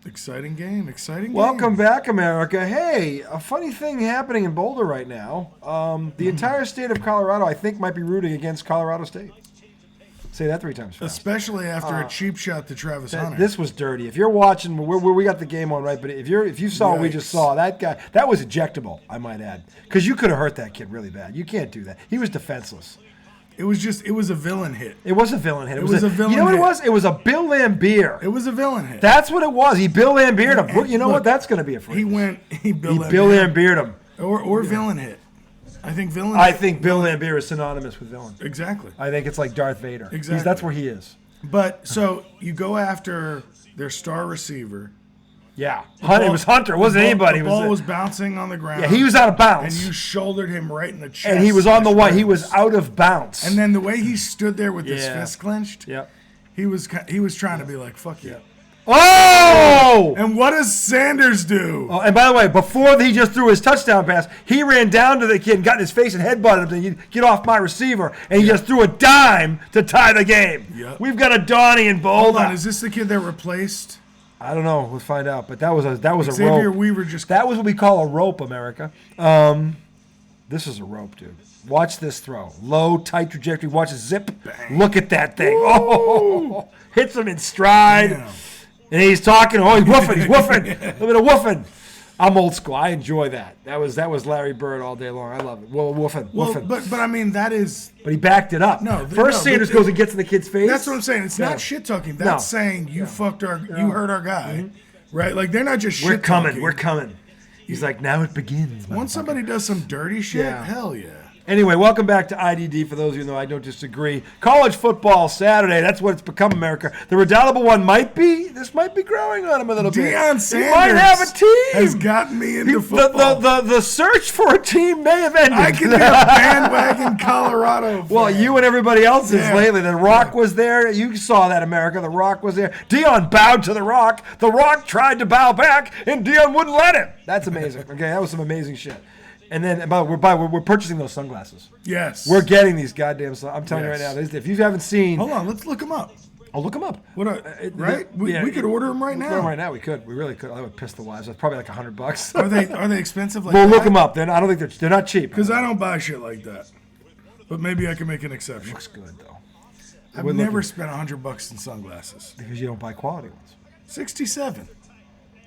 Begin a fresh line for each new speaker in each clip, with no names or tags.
Exciting game.
Welcome back, America. Hey, a funny thing happening in Boulder right now. The entire state of Colorado, I think, might be rooting against Colorado State. Say that 3 times fast.
Especially after a cheap shot to Travis Hunter.
This was dirty. If you're watching, we got the game on right, but if you saw what we just saw, that guy, that was ejectable, I might add. Because you could have hurt that kid really bad. You can't do that. He was defenseless.
It was a villain hit.
It was a villain hit.
It was a villain hit.
You know what it was? It was a Bill Lambier.
It was a villain hit.
That's what it was. He Bill Lambiered him. You know what? That's going to be a phrase.
He Bill
Lambiered him.
Or villain hit. I think
Bill Lambier is synonymous with villain.
Exactly.
I think it's like Darth Vader.
Exactly.
That's where he is.
But so you go after their star receiver.
Yeah. It was Hunter. It wasn't anybody.
The ball was bouncing on the ground.
Yeah, he was out of bounds.
And you shouldered him right in the chest.
And he was on the white. He was out of bounds.
And then the way he stood there with his fist clenched.
Yeah.
He was trying to be like, fuck you.
Oh!
And what does Sanders do?
Oh, and by the way, before he just threw his touchdown pass, he ran down to the kid and got in his face and headbutted him. You get off my receiver, and he just threw a dime to tie the game.
Yep.
We've got a Donnie in Boulder.
Hold on, is this the kid that replaced?
I don't know. We'll find out. But that was a
Xavier
rope.
Weaver just.
That was what we call a rope, America. This is a rope, dude. Watch this throw. Low, tight trajectory. Watch it zip. Bang. Look at that thing.
Woo!
Oh, hits him in stride.
Damn.
And he's talking. Oh, he's woofing. He's woofing. A little bit of woofing. I'm old school. I enjoy that. That was Larry Bird all day long. I love it. Well, woofing. Woofing.
But I mean that is.
But he backed it up. Sanders goes and gets in the kid's face.
That's what I'm saying. It's not shit talking. That's saying you fucked you hurt our guy, right? Like they're not just shit talking.
We're coming. He's like, now it begins.
Once somebody does some dirty shit, hell yeah.
Anyway, welcome back to IDD. For those of you who know, I don't disagree. College football Saturday. That's what it's become, America. The redoubtable one might be growing on him a little bit.
Deion Sanders
he might have a team.
Has gotten me into football.
The search for a team may have ended.
I could be a bandwagon Colorado fan.
Well, you and everybody else is lately. The Rock was there. You saw that, America. The Rock was there. Deion bowed to the Rock. The Rock tried to bow back, and Deion wouldn't let him. That's amazing. Okay, that was some amazing shit. And then we're purchasing those sunglasses.
Yes.
We're getting these goddamn sunglasses. I'm telling you right now. If you haven't seen...
Hold on. Let's look them up.
I'll look them up.
Right? We could order them right now.
Order them right now. We could. We really could. That would piss the wives. That's probably like $100.
Are they expensive like
we'll
that?
Look them up. I don't think they're not cheap.
Because I don't buy shit like that. But maybe I can make an exception.
Looks good, though.
I've never spent $100 in sunglasses.
Because you don't buy quality ones.
67.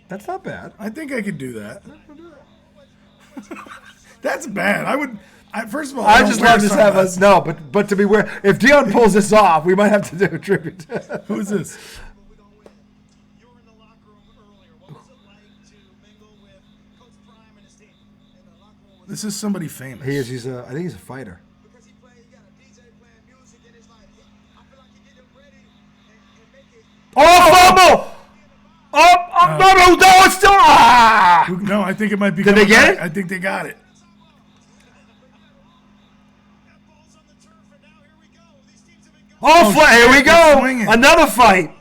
That's not bad.
I think I could do that. That's bad. First of all,
I just love to have us. No, but to be aware, if Deion pulls this off, we might have to do a tribute.
Who's this? This is somebody famous.
He is. I think he's a fighter. Oh, fumble! No, it's still.
No, I think it might be.
Did they get it?
I think they got it.
Here we go.
Swinging.
Another fight.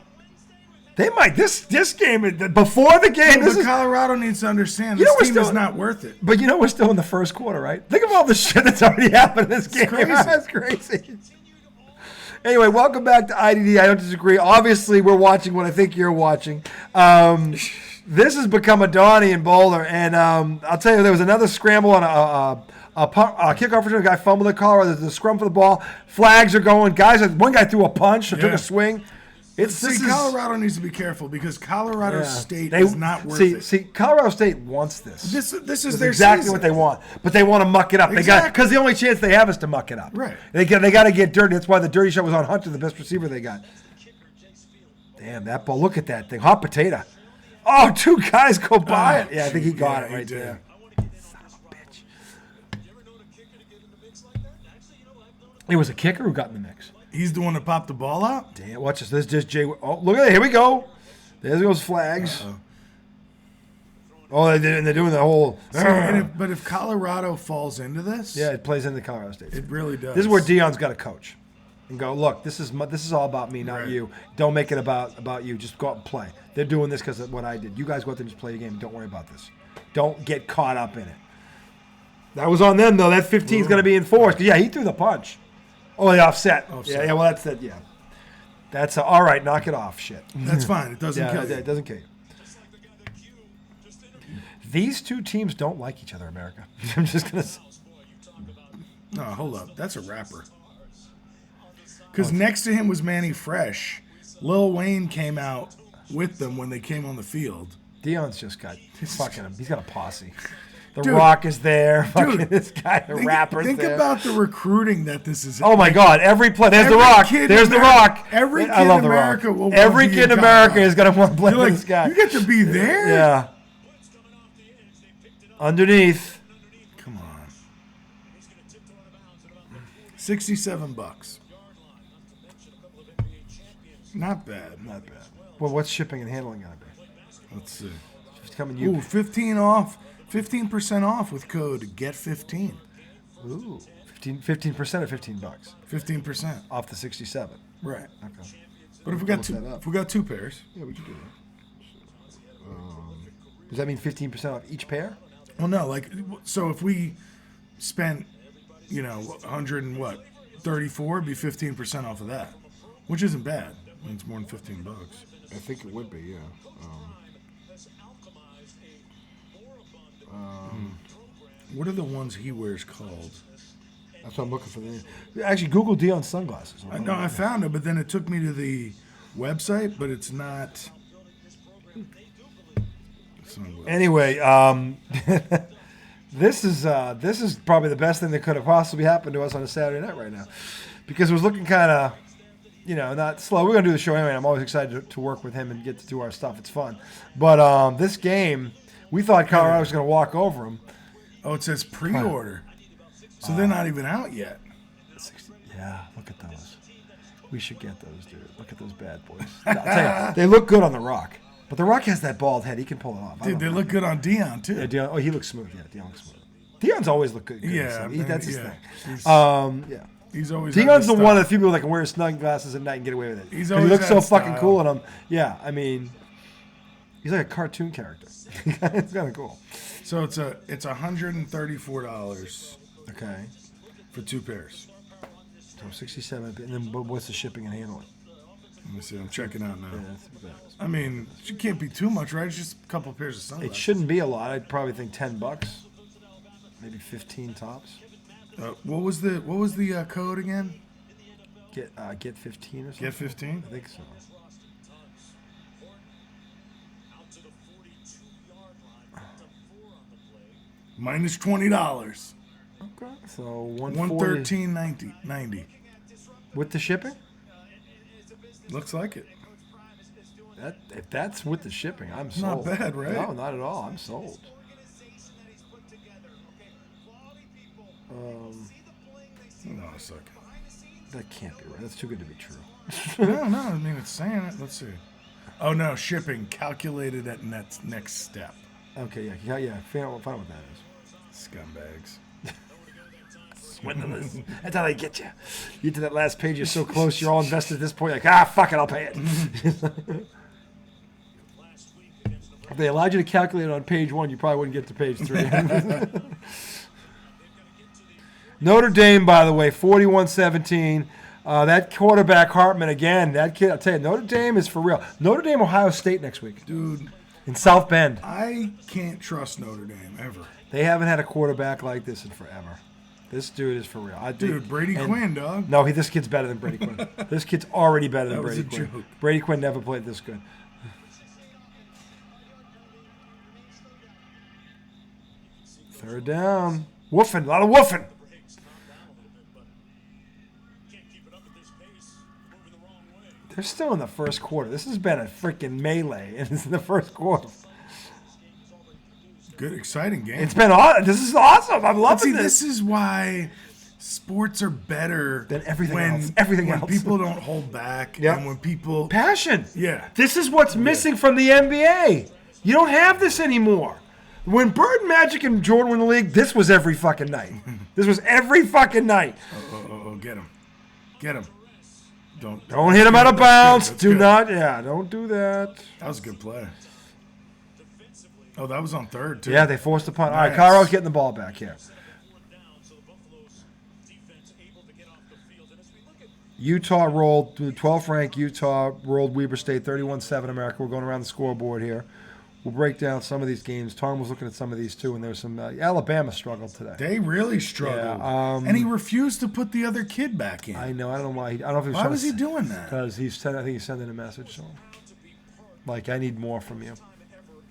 They might. This game, before the game.
Colorado needs to understand this team is not worth it.
But we're still in the first quarter, right? Think of all the shit that's already happened in this game.
Crazy.
That's crazy. Anyway, welcome back to IDD. I don't disagree. Obviously, we're watching what I think you're watching. This has become a Donnie in Boulder, and I'll tell you, there was another scramble on a kickoff return. A guy fumbled the collar. There's a scrum for the ball. Flags are going. One guy threw a punch or took a swing.
Colorado needs to be careful because Colorado State is not worth it.
See, Colorado State wants this.
This is
their
exactly
season. What they want, but they want to muck it up.
Exactly.
Because the only chance they have is to muck it up.
Right.
They got to get dirty. That's why the dirty shot was on Hunter, the best receiver they got. Damn that ball! Look at that thing, hot potato. Oh, 2 guys go by it. Yeah, I think he got it right there. Son of a bitch. It was a kicker who got in the mix.
He's the one that popped the ball out?
Damn, watch this. This is just Jay. Oh, look at it. Here we go. There goes flags.
Uh-oh.
Oh, they're doing the whole.
But if Colorado falls into this.
Yeah, it plays into Colorado State.
It really does.
This is where Deion's got to coach and go, look, this is all about me, not you. Don't make it about you. Just go out and play. They're doing this because of what I did. You guys go out there and just play your game. Don't worry about this. Don't get caught up in it. That was on them, though. That 15 is going to be enforced. Yeah, he threw the punch. Oh, the offset. Yeah, well, that's that. Yeah, that's all right. Knock it off, shit.
That's fine. It doesn't kill you.
It doesn't kill you. These two teams don't like each other, America. I'm just going to say.
No, hold up. That's a rapper. Because next to him was Manny Fresh. Lil Wayne came out with them when they came on the field.
Dion's just got he's got a posse. The
Dude,
Rock is there. Fucking
dude,
this guy, the rapper's
think
there.
about the recruiting that this is.
Oh my God! Every play, there's the
Every
Rock.
kid in
There's the
America-
Rock.
every
I
kid
love
in
the
America
Rock.
will want
Every
to be
kid in
in
America
Colorado.
is gonna want to play
You're
with
like,
this guy.
you get to be there?
Yeah. Underneath.
Come on. $67. Not bad.
Not bad. Well, what's shipping and handling gonna be?
Let's see.
It's coming
Ooh, 15% off with code GET15.
Ooh, 15% or $15
15%
off the 67.
right.
Okay.
But if we got two pairs,
Yeah, we can do that. Does that mean 15% off each pair?
well, no, like so if we spent, 134, it'd be 15% off of that, which isn't bad. I mean, it's more than $15.
I think it would be, yeah.
What are the ones he wears called?
That's what I'm looking for. Actually, Google Dion sunglasses.
I found it, but then it took me to the website, but it's not.
Anyway, this is probably the best thing that could have possibly happened to us on a Saturday night right now, because it was looking kind of, not slow. We're gonna do the show anyway. I'm always excited to work with him and get to do our stuff. It's fun, but this game, we thought Colorado was gonna walk over him.
Oh, it says pre-order, so they're not even out yet.
Yeah, look at those. We should get those, dude. Look at those bad boys. I'll tell you, they look good on the Rock. But the Rock has that bald head. He can pull it off.
Dude, they look good on Dion too.
Yeah, Dion. Oh, he looks smooth. Yeah, Dion looks smooth. Dion's always looked good.
Yeah,
That's his
yeah.
thing. Yeah.
He's always.
Dion's
had
the one of the few people that can wear his sunglasses at night and get away with it.
He's
'Cause
always
he looks so
had
fucking
style.
cool in him. Yeah, I mean, he's like a cartoon character. It's kind of cool.
So it's $134
Okay.
for two pairs.
So 67. And then what's the shipping and handling?
Let me see. I'm checking out now.
Yeah, that's what that is.
I mean, it can't be too much, right? It's just a couple of pairs of sunglasses.
It shouldn't be a lot. I'd probably think $10, maybe 15 tops.
What was the code again?
Get 15 or something.
Get 15?
I think so.
Minus $20.
Okay. So 140
$113.90.
with the shipping.
Looks like it.
If that's with the shipping, I'm
Not
sold.
bad, right?
No, not at all. I'm sold.
Hold on a second.
That can't be right. That's too good to be true.
No, I mean, it's saying it. Let's see. Oh, no, shipping calculated at next step.
Okay, yeah. Find out what that is.
Scumbags.
Swindlers. That's how they get you. You get to that last page, you're so close, you're all invested at this point. You're like, fuck it, I'll pay it. If they allowed you to calculate it on page 1, you probably wouldn't get to page 3. Notre Dame, by the way, 41-17. That quarterback, Hartman, again, that kid, I'll tell you, Notre Dame is for real. Notre Dame, Ohio State next week.
Dude.
In South Bend.
I can't trust Notre Dame, ever.
They haven't had a quarterback like this in forever. This dude is for real.
Dude, Brady Quinn, dog.
No, this kid's better than Brady Quinn. This kid's already better than
That was
Brady
a
Quinn.
joke.
Brady Quinn never played this good. Third down. Woofing. A lot of woofing. They're still in the first quarter. This has been a freaking melee, and it's in the first quarter.
Good, exciting game.
It's been awesome. This is awesome. I'm loving
this is why sports are better
than everything
when,
else. Everything
when
else.
people don't hold back
Yep.
and when people
Passion.
Yeah.
This is what's missing from the NBA. You don't have this anymore. When Bird, Magic, and Jordan were in the league, this was every fucking night. This was every fucking night.
Oh, get him. Get him.
Don't hit him out of bounds.
That's
Do
good.
not. Yeah, don't do that.
That was a good play. Oh, that was on third, too.
Yeah, they forced the punt. All right,
Nice.
Colorado's getting the ball back here. Utah rolled, 12th ranked Utah rolled Weber State 31-7 America. We're going around the scoreboard here. We'll break down some of these games. Tom was looking at some of these too, and there was some Alabama struggled today.
They really struggled.
Yeah,
and he refused to put the other kid back in.
I know. I don't know why. I don't know if he was
Why was he doing that?
Because I think he's sending a message to him. Like, I need more from you.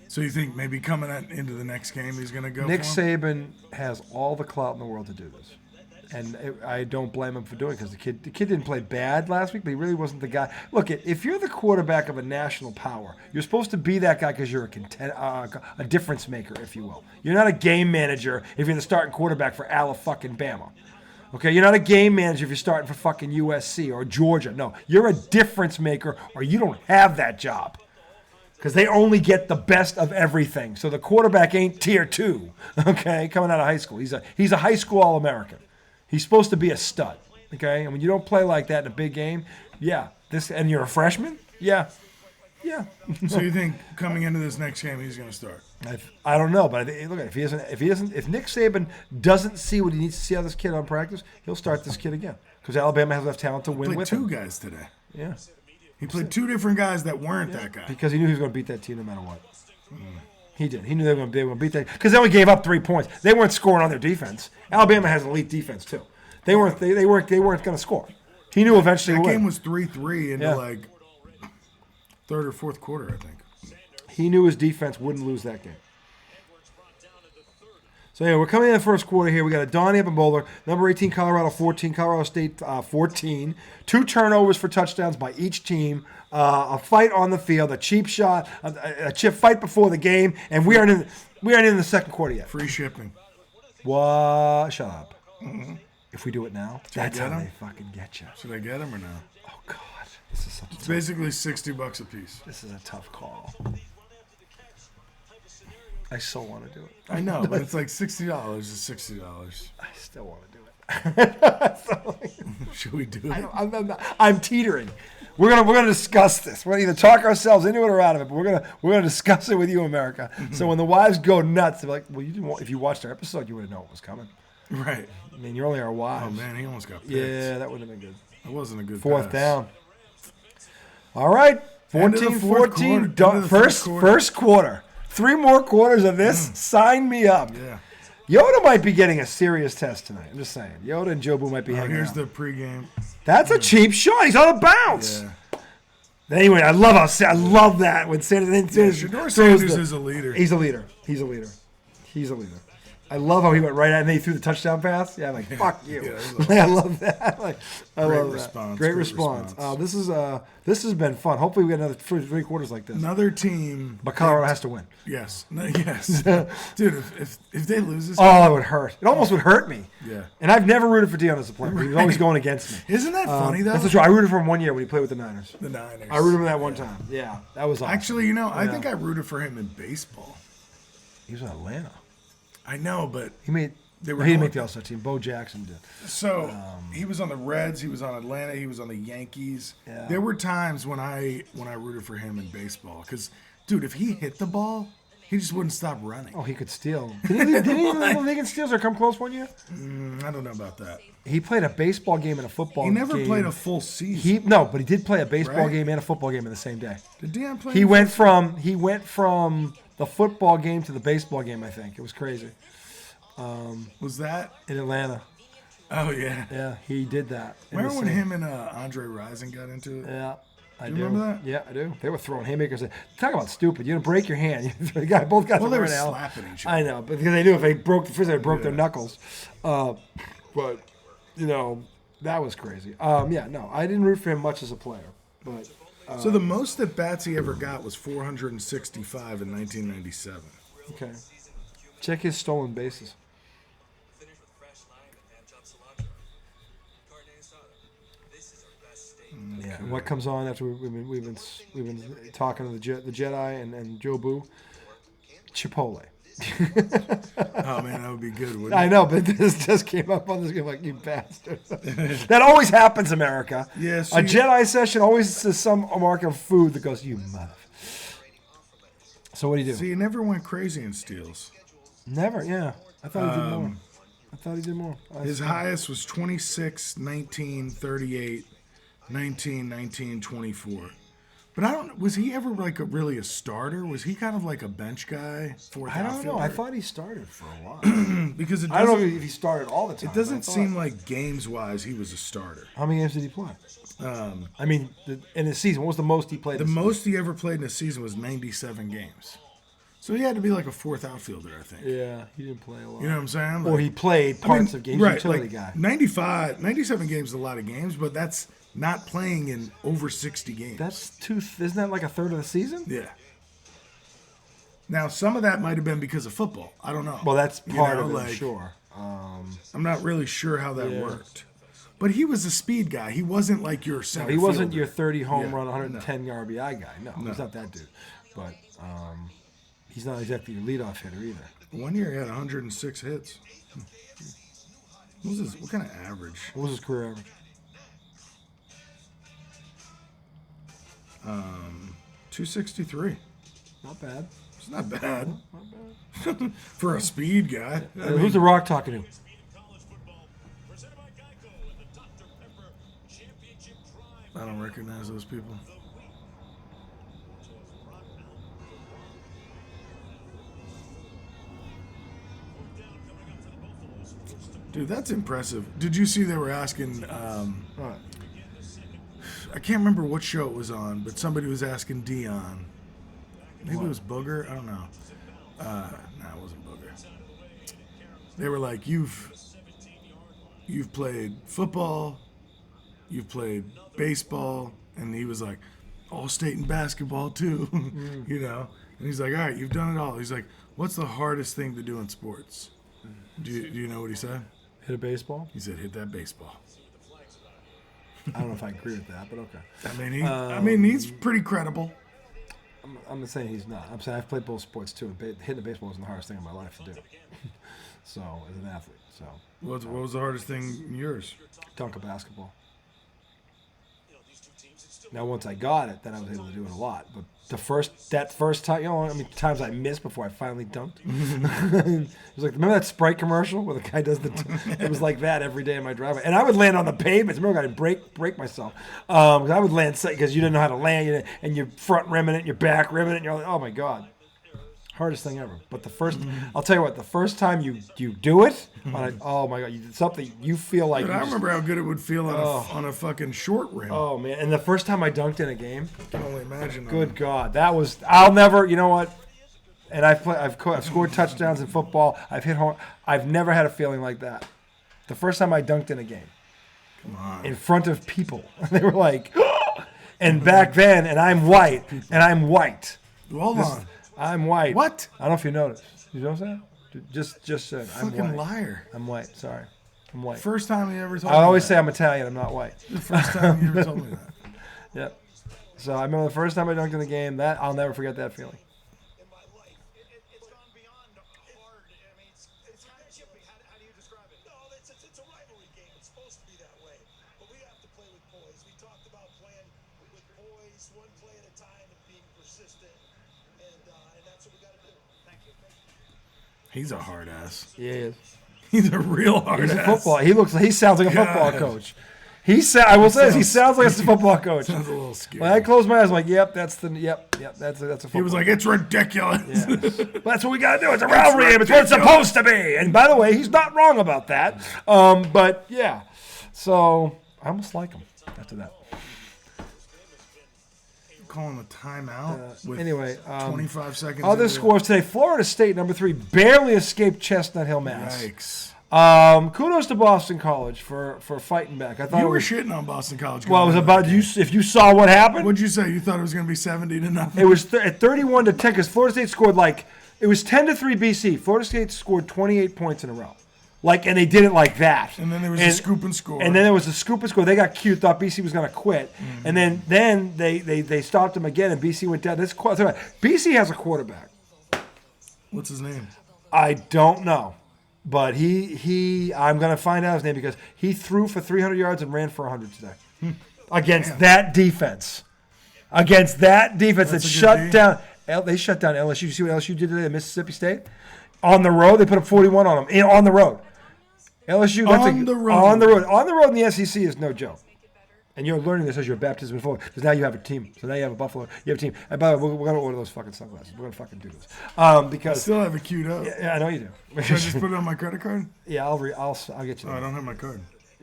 So you think maybe coming into the next game he's going to go
Nick
for him?
Saban has all the clout in the world to do this. And I don't blame him for doing it because the kid didn't play bad last week, but he really wasn't the guy. Look, if you're the quarterback of a national power, you're supposed to be that guy because you're a difference maker, if you will. You're not a game manager if you're the starting quarterback for fucking Bama. Okay, you're not a game manager if you're starting for fucking USC or Georgia. No, you're a difference maker or you don't have that job. Because they only get the best of everything. So the quarterback ain't tier 2, okay, coming out of high school. He's a high school All-American. He's supposed to be a stud, okay? And when you don't play like that in a big game, and you're a freshman, yeah.
So you think coming into this next game he's going to start?
I don't know, but look, if Nick Saban doesn't see what he needs to see out of this kid on practice, he'll start this kid again because Alabama has enough talent to win with him.
Played 2 guys today.
Yeah,
he played 2 different guys that weren't that guy.
because he knew he was going to beat that team no matter what. He did. He knew they were going to beat that because they only gave up 3 points. They weren't scoring on their defense. Alabama has elite defense too. They weren't going to score. He knew eventually.
That game was 3-3 into like third or fourth quarter, I think.
He knew his defense wouldn't lose that game. So anyway, we're coming in the first quarter here. We got a Donnie up in Boulder, number 18 Colorado 14, Colorado State 14. 2 turnovers for touchdowns by each team. A fight on the field, a cheap shot, a chip fight before the game, and we aren't in the second quarter yet.
Free shipping.
What? Shut up. Mm-hmm. If we do it now, that's how
get 'em?
they fucking get you.
Should I get him or no?
Oh God, this is
It's basically $60 a piece.
This is a tough call. I so want to do it.
I know, but it's like $60 is $60.
I still want to do it.
Should we do it?
I'm teetering. We're gonna discuss this. We're gonna either talk ourselves into it or out of it, but we're gonna discuss it with you, America. So when the wives go nuts, they're like, "Well, you didn't. If you watched our episode, you would have known what was coming."
Right.
I mean, you're only our wives.
Oh man, he almost got picked.
Yeah, that would have been good.
That wasn't a good
Fourth
pass.
down. All right,
End of the
14-14.
fourth quarter. End of the
First quarter. 3 more quarters of this. Sign me up.
Yeah.
Yoda might be getting a serious test tonight. I'm just saying. Yoda and Jobu might be hanging
Here's
out.
the pregame.
That's a cheap shot. He's on a bounce.
Yeah.
Anyway, I love that when Sanders
Shador
throws
Sanders is a leader.
He's a leader. I love how he went right at and they threw the touchdown pass. Yeah, I'm like, fuck you.
Yeah,
I love that. I love
response,
that. Great
great
response.
response.
This has been fun. Hopefully we get another 3 quarters like this.
Another team.
But Colorado has to win.
Yes. Yes. Dude, if they lose this
Oh, it would hurt. It almost would hurt me.
Yeah.
And I've never rooted for Deion as a player. He was always going against me.
Isn't that funny, though?
That's true. I rooted for him one year when he played with the Niners.
The Niners.
I rooted for him that one time. Yeah, that was awesome.
Actually, I think I rooted for him in baseball.
He was in Atlanta.
I know, but
He made.
They
He
were
didn't
going-
make the All-Star team. Bo Jackson did.
so he was on the Reds, he was on Atlanta, he was on the Yankees.
Yeah.
There were times when I rooted for him in baseball because, dude, if he hit the ball, he just wouldn't stop running.
Oh, he could steal. Did he even league in steals or come close one year?
I don't know about that.
He played a baseball game and a football
He
game.
never played a full season.
But he did play a baseball
Right?
game and a football game in the same day.
Did Deion play?
He went from the football game to the baseball game. I think it was crazy
Was that?
in Atlanta.
Oh yeah.
Yeah, he did that. in
Remember
the
when
same-
him and Andre Rison got into it?
Yeah, I
Do
do.
you remember that?
Yeah, I do. They were throwing haymakers. Talk about stupid. You're gonna break your hand. Both guys
Well, they were
right now.
slapping each other.
I know, but because they knew if they broke they broke their knuckles. But that was crazy. No, I didn't root for him much as a player, but
So the most that Batsy ever got was 465 in 1997.
okay. Check his stolen bases. Yeah. And what comes on after we've been talking to the Jedi and Joe Boo? Chipotle.
Oh man, that would be good, wouldn't it?
I know, but this just came up on this game like you bastard. That always happens, America.
Yeah,
A
so
Jedi session always is some mark of food that goes, you mother. So what do you do?
So you never went crazy in steals.
Never, yeah. I thought he did more.
His highest was 26, 19, 38, 19, 19, 24. But I don't. Was he ever like really a starter? Was he kind of like a bench guy? Fourth
I don't know.
outfielder?
I thought he started for a while.
Because
I don't know if he started all the time.
it doesn't seem like games wise he was a starter.
How many games did he play? I mean, in the season, what was the most he played?
The most he ever played in a season was 97 games. So he had to be like a fourth outfielder, I think.
Yeah, he didn't play a lot.
You know what I'm saying?
Or he played parts of games.
Right,
Utility
like
guy.
97 games is a lot of games, but that's not playing in over 60 games.
That's isn't that like a third of the season?
Yeah. Now, some of that might have been because of football. I don't know.
Well, that's part of it,
like,
sure.
I'm not really sure how that worked. But he was a speed guy. He wasn't like your center
He wasn't
fielder.
your 30 home
Yeah,
run, 110 RBI guy. No, he's not that dude. But he's not exactly your leadoff hitter either.
One year he had 106 hits. What kind of average?
What was his career average?
263.
Not bad.
It's not bad. For a speed guy. I mean,
Who's the Rock talking to?
I don't recognize those people. Dude, that's impressive. Did you see they were asking, I can't remember what show it was on, but somebody was asking Dion. Maybe it was Booger? I don't know. No, it wasn't Booger. They were like, you've played football, you've played baseball, and he was like, all-state in basketball too, you know? And he's like, all right, you've done it all. He's like, what's the hardest thing to do in sports? Do you know what he said?
Hit a baseball?
He said, hit that baseball.
I don't know if I agree with that, but okay.
I mean, he's pretty credible.
I'm not saying he's not. I'm saying I've played both sports too. Hitting the baseball wasn't the hardest thing in my life to do. So, as an athlete. So,
What was the hardest thing in yours?
dunk a basketball. Now, once I got it, then I was able to do it a lot. But that first time, you know, I mean, times I missed before I finally dunked. It was like, remember that Sprite commercial where the guy does it was like that every day in my driveway. And I would land on the pavements. Remember, I didn't break myself. Because I would land because you didn't know how to land, and you're front rimming it, and you're back rimming it, and you're like, oh my God. Hardest thing ever. But I'll tell you what, the first time you do it, oh my God, you did something you feel like.
Dude, I remember how good it would feel on a fucking short rim.
Oh man! And the first time I dunked in a game,
I can only imagine.
good God, that was. I'll never. You know what? And I've scored touchdowns in football. I've hit home. I've never had a feeling like that. The first time I dunked in a game,
Come on.
in front of people, they were like, and back then, and I'm white.
Hold on.
I'm white.
What?
I don't know if you noticed. You know what I'm saying? Just said. I'm
Fucking
white.
liar.
I'm white. Sorry. I'm white.
First time you ever told me
I always
that.
say I'm Italian. I'm not white.
The first time you ever told me that.
Yep. So I remember the first time I dunked in the game. That I'll never forget that feeling.
in my life. It's gone beyond hard. I mean, it's kind of chippy. How do you describe it? No, it's a rivalry game. It's supposed to be that way. But we have to play with poise. We talked about playing with poise, one play at a time, and being persistent. And that's what we got to do. Thank you.
He's a hard ass.
He is.
He's a real hard
He's
ass.
a football. He sounds like a football
God.
coach. I will say this, he sounds like a football coach.
Sounds a little scary.
When I close my eyes, I'm like, yep, that's a football.
He was like, it's ridiculous.
Yes. But that's what we got to do. It's a rivalry game. It's what it's supposed to be. And by the way, he's not wrong about that. But yeah, so I almost like him after that.
Calling a timeout with
Anyway,
25 seconds.
other
into-
scores today: Florida State, number 3, barely escaped Chestnut Hill, Mass.
Yikes.
Kudos to Boston College for fighting back. I thought
You
it
were
was.
shitting on Boston College.
Well, it was
going
about
into that
you. If you saw what happened,
game. What'd you say? You thought it was going to be 70-0?
it was at 31-10 because Florida State scored it was 10-3 BC. Florida State scored 28 points in a row, and they did it like that.
And then there was a scoop and score.
And then there was a scoop and score. They got cute. Thought BC was going to quit, and then they stopped them again, and BC went down. BC has a quarterback.
What's his name?
I don't know. But I'm going to find out his name because he threw for 300 yards and ran for 100 today. Against that defense. Against that defense that
That's a good
shut
D.
down. They shut down LSU. You see what LSU did today at Mississippi State? On the road, they put up 41 on them. On the road. LSU.
On the road.
On the road. On the road in the SEC is no joke. And you're learning this as your baptism in full, because now you have a team. So now you have a Buffalo, you have a team. And by the way, we're going to order those fucking sunglasses. We're going to fucking do this.
I
Because
still have it queued up.
yeah, I know you do.
Should I just put it on my credit card?
Yeah, I'll get you.
Oh, I don't have my card.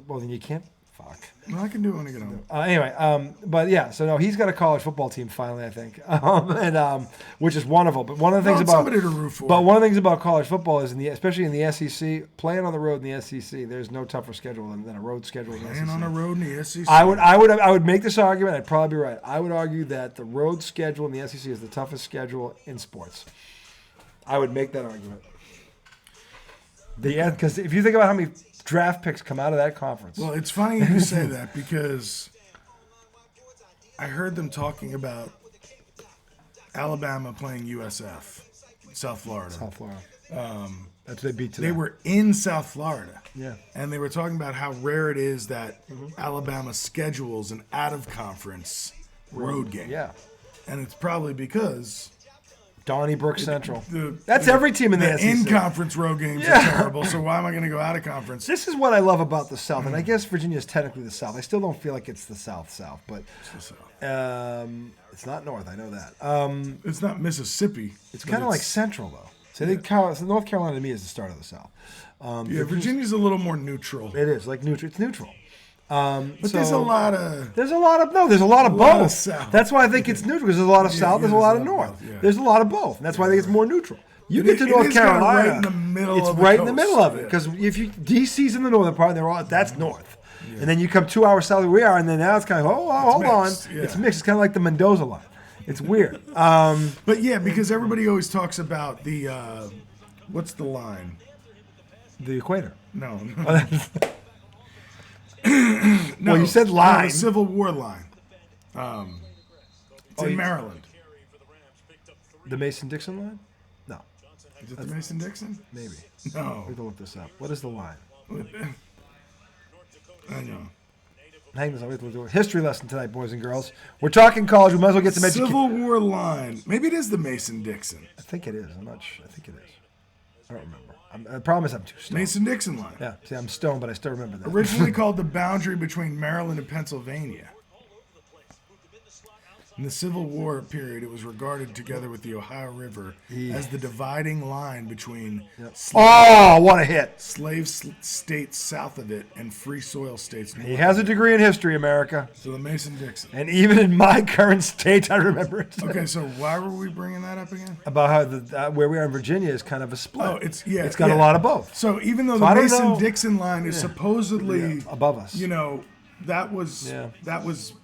Well, then you can't. Fuck.
No, I can do it when I get home.
Anyway, but yeah, so no, he's got a college football team finally, I think, which is wonderful. But one of the things
Well,
about
somebody to root for.
But one of the things about college football is, especially in the SEC, playing on the road in the SEC, there's no tougher schedule than a road schedule in the
Playing
SEC.
on the road in the SEC.
I would make this argument. I'd probably be right. I would argue that the road schedule in the SEC is the toughest schedule in sports. I would make that argument. Because if you think about how many draft picks come out of that conference,
Well, it's funny you say that because I heard them talking about Alabama playing USF, South Florida.
South Florida. That's what they beat today.
They were in South Florida.
Yeah.
And they were talking about how rare it is that Alabama schedules an out-of-conference road game.
Yeah.
And it's probably because
Donnybrook Central.
That's
every team in the SEC.
in-conference road games are terrible, so why am I going to go out of conference?
This is what I love about the South, and I guess Virginia is technically the South. I still don't feel like it's the South, but it's not North. I know that.
It's not Mississippi.
It's kind of like Central, though. So North Carolina to me is the start of the South.
Virginia's a little more neutral.
It is like neutral. It's neutral.
But there's a lot of
there's a lot of both.
lot of South.
That's why I think it's neutral, because there's a lot of South, there's a lot of North.
Yeah.
There's a lot of both, and that's why I think it's more neutral. You get to
It
North
is kinda
Carolina,
right in the middle
it's
of the
right in the
coast.
middle of it,
Yeah.
because if you DC's in the northern part, that's north, and then you come 2 hours south of where we are, and then now it's kind of hold on,
mixed, yeah.
it's mixed. It's kind of like the Mendoza line. It's weird.
But yeah, because everybody always talks about the what's the line?
The equator.
No.
Well, you said line.
The Civil War line. It's in Maryland.
The Mason-Dixon line? No,
Is it the Mason-Dixon?
maybe.
No.
We can look this up. What is the line?
I know.
Hang this on. We have to do a history lesson tonight, boys and girls. We're talking college. We might as well get some education.
Civil War line. Maybe it is the Mason-Dixon.
I think it is. I'm not sure. I think it is. I don't remember. The problem is I'm too stoned.
Mason-Dixon line.
Yeah, see, I'm stoned, but I still remember that.
Originally called the boundary between Maryland and Pennsylvania. In the Civil War period, it was regarded together with the Ohio River as the dividing line between
What a hit.
slave states south of it and free soil states north.
He has a degree in history, America.
So the Mason-Dixon.
And even in my current state, I remember it.
Okay, so why were we bringing that up again?
About how where we are in Virginia is kind of a split.
Oh, it's
got a lot of both.
So even though
I
the
don't know.
Mason-Dixon line is supposedly
above us.
you know, that was
Yeah.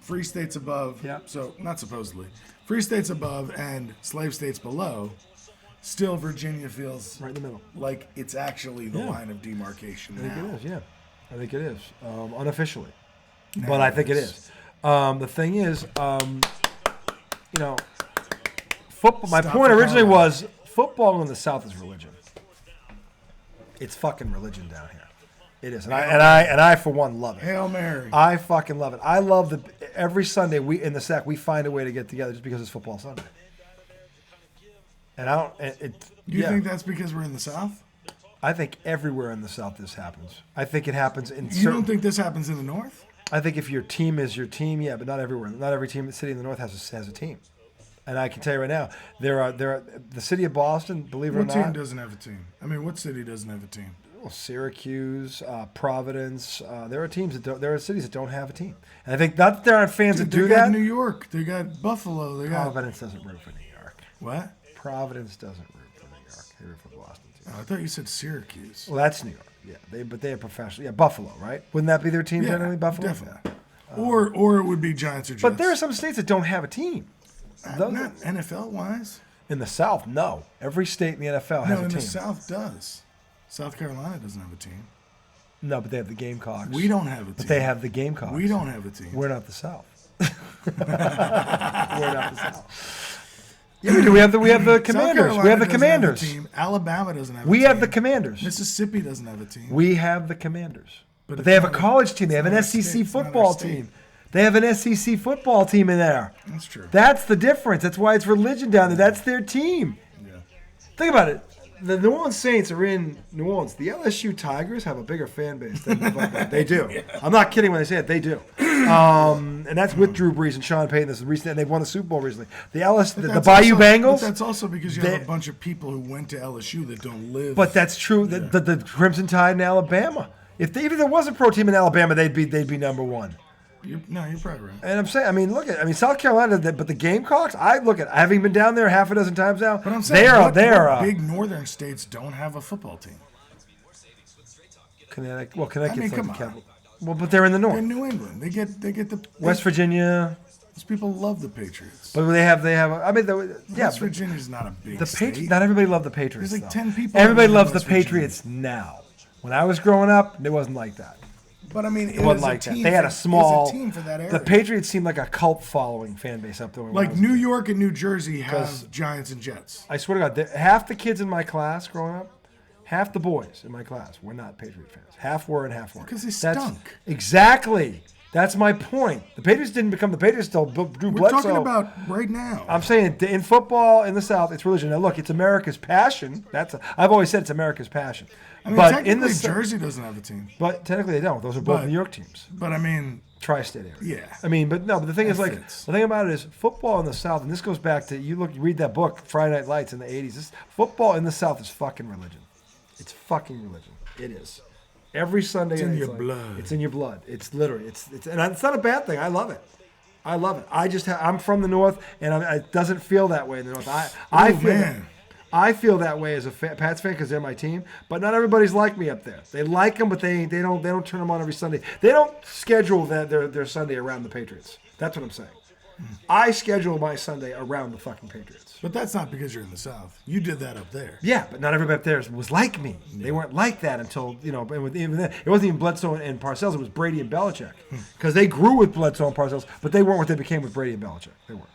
free states above.
Yeah.
So not supposedly, free states above and slave states below. Still, Virginia feels
Right in the middle.
like it's actually the
Yeah.
line of demarcation
I think
now.
it is, yeah. I think it is, unofficially. But I think it is. The thing is, football. My
Stop
point
the
originally
Colorado.
was football in the South is religion. It's fucking religion down here. It is, and I for one love it.
Hail Mary.
I fucking love it. I love every Sunday in the SEC we find a way to get together just because it's football Sunday. And I don't.
Do you think that's because we're in the South?
I think everywhere in the South this happens. I think it happens in
You
certain.
don't think this happens in the North?
I think if your team is your team, yeah, but not everywhere. Not every city in the North has a team. And I can tell you right now, there are the city of Boston. Believe it or
What team
not,
doesn't have a team? I mean, what city doesn't have a team?
well, Syracuse, Providence. There are teams that don't. There are cities that don't have a team. And I think not that there aren't fans that
They
do
got
that.
New York. They got Buffalo. They got
Providence doesn't root for New York.
what?
Providence doesn't root for New York. They root for Boston too.
I thought you said Syracuse.
Well, that's New York. Yeah, but they are professional. Yeah, Buffalo, right? Wouldn't that be their team generally? Buffalo.
definitely. Or it would be Giants or Jets.
But there are some states that don't have a team.
Not NFL wise.
In the South, no. Every state in the NFL has
No,
a
in
team.
the South does. South Carolina doesn't have a team.
No, but they have the Gamecocks.
We don't have a team.
But they have the Gamecocks.
We don't have a team.
We're not the South. We're not the South. Yeah, we do. We have the
South
Commanders.
Carolina
We have the
doesn't
Commanders.
a team. Alabama doesn't have a
We
team.
have the Commanders.
Mississippi doesn't have a team.
We have the Commanders. But
it's
they have a
not
college team. They have
it's
an
not our
SEC
state. It's not our
football
state.
team. They have an SEC football team in there.
That's true.
That's the difference. That's why it's religion down there. That's their team.
Yeah.
Think about it. The New Orleans Saints are in New Orleans. The LSU Tigers have a bigger fan base than the Buckeyes. They do. I'm not kidding when I say it. They do. And that's with Drew Brees and Sean Payton. This is recent, and they've won the Super Bowl recently. The
That's
Bayou
also-
Bengals.
But that's also because you have a bunch of people who went to LSU that don't live.
But that's true. The Crimson Tide in Alabama. Even if there was a pro team in Alabama, they'd be number one.
You're probably right.
And I'm saying, South Carolina, but the Gamecocks. Having been down there half a dozen times now.
But I'm saying,
what
what big northern states don't have a football team?
Connecticut. Well, Connecticut's
come
like
on.
Well, but they're in the north.
They're New England. They get the
West Virginia.
Those people love the Patriots.
But they have.
West Virginia's not a big state.
Not everybody loved the Patriots.
There's like
though.
10 people
Everybody
in
loves the
West Virginia.
Patriots now. When I was growing up, it wasn't like that.
But I mean,
It wasn't like that. They had a small.
team for that area.
The Patriots seemed like a cult following fan base up there. when I
Like
was-
New York and New Jersey have Giants and Jets.
I swear to God, half the kids in my class growing up, half the boys in my class were not Patriot fans. Half were and half weren't.
Because they
That's-
stunk.
Exactly. That's my point. The Patriots didn't become the Patriots till Drew
We're
Bledsoe.
talking about right now.
I'm saying in football in the South, it's religion. Now look, it's America's passion. I've always said it's America's passion.
I mean,
but
technically, Jersey doesn't have a team.
But technically they don't. Those are both
But-
New York teams.
But I mean,
Tri-state area.
Yeah.
I mean, but the thing is,
fits.
the thing about it is football in the South, and this goes back to you read that book, Friday Night Lights in the 80s. Football in the South is fucking religion. It's fucking religion. It is. Every Sunday
It's in
night,
your blood.
It's in your blood. It's literally. And it's not a bad thing. I love it. I love it. I'm from the North, and it doesn't feel that way in the North. I feel that.
man.
I feel that way as a Pats fan because they're my team, but not everybody's like me up there. They like them, but they don't turn them on every Sunday. They don't schedule their Sunday around the Patriots. That's what I'm saying. I schedule my Sunday around the fucking Patriots.
But that's not because you're in the South. You did that up there.
Yeah, but not everybody up there was like me. They weren't like that until, even then. It wasn't even Bledsoe and Parcells. It was Brady and Belichick. Because they grew with Bledsoe and Parcells, but they weren't what they became with Brady and Belichick. They weren't.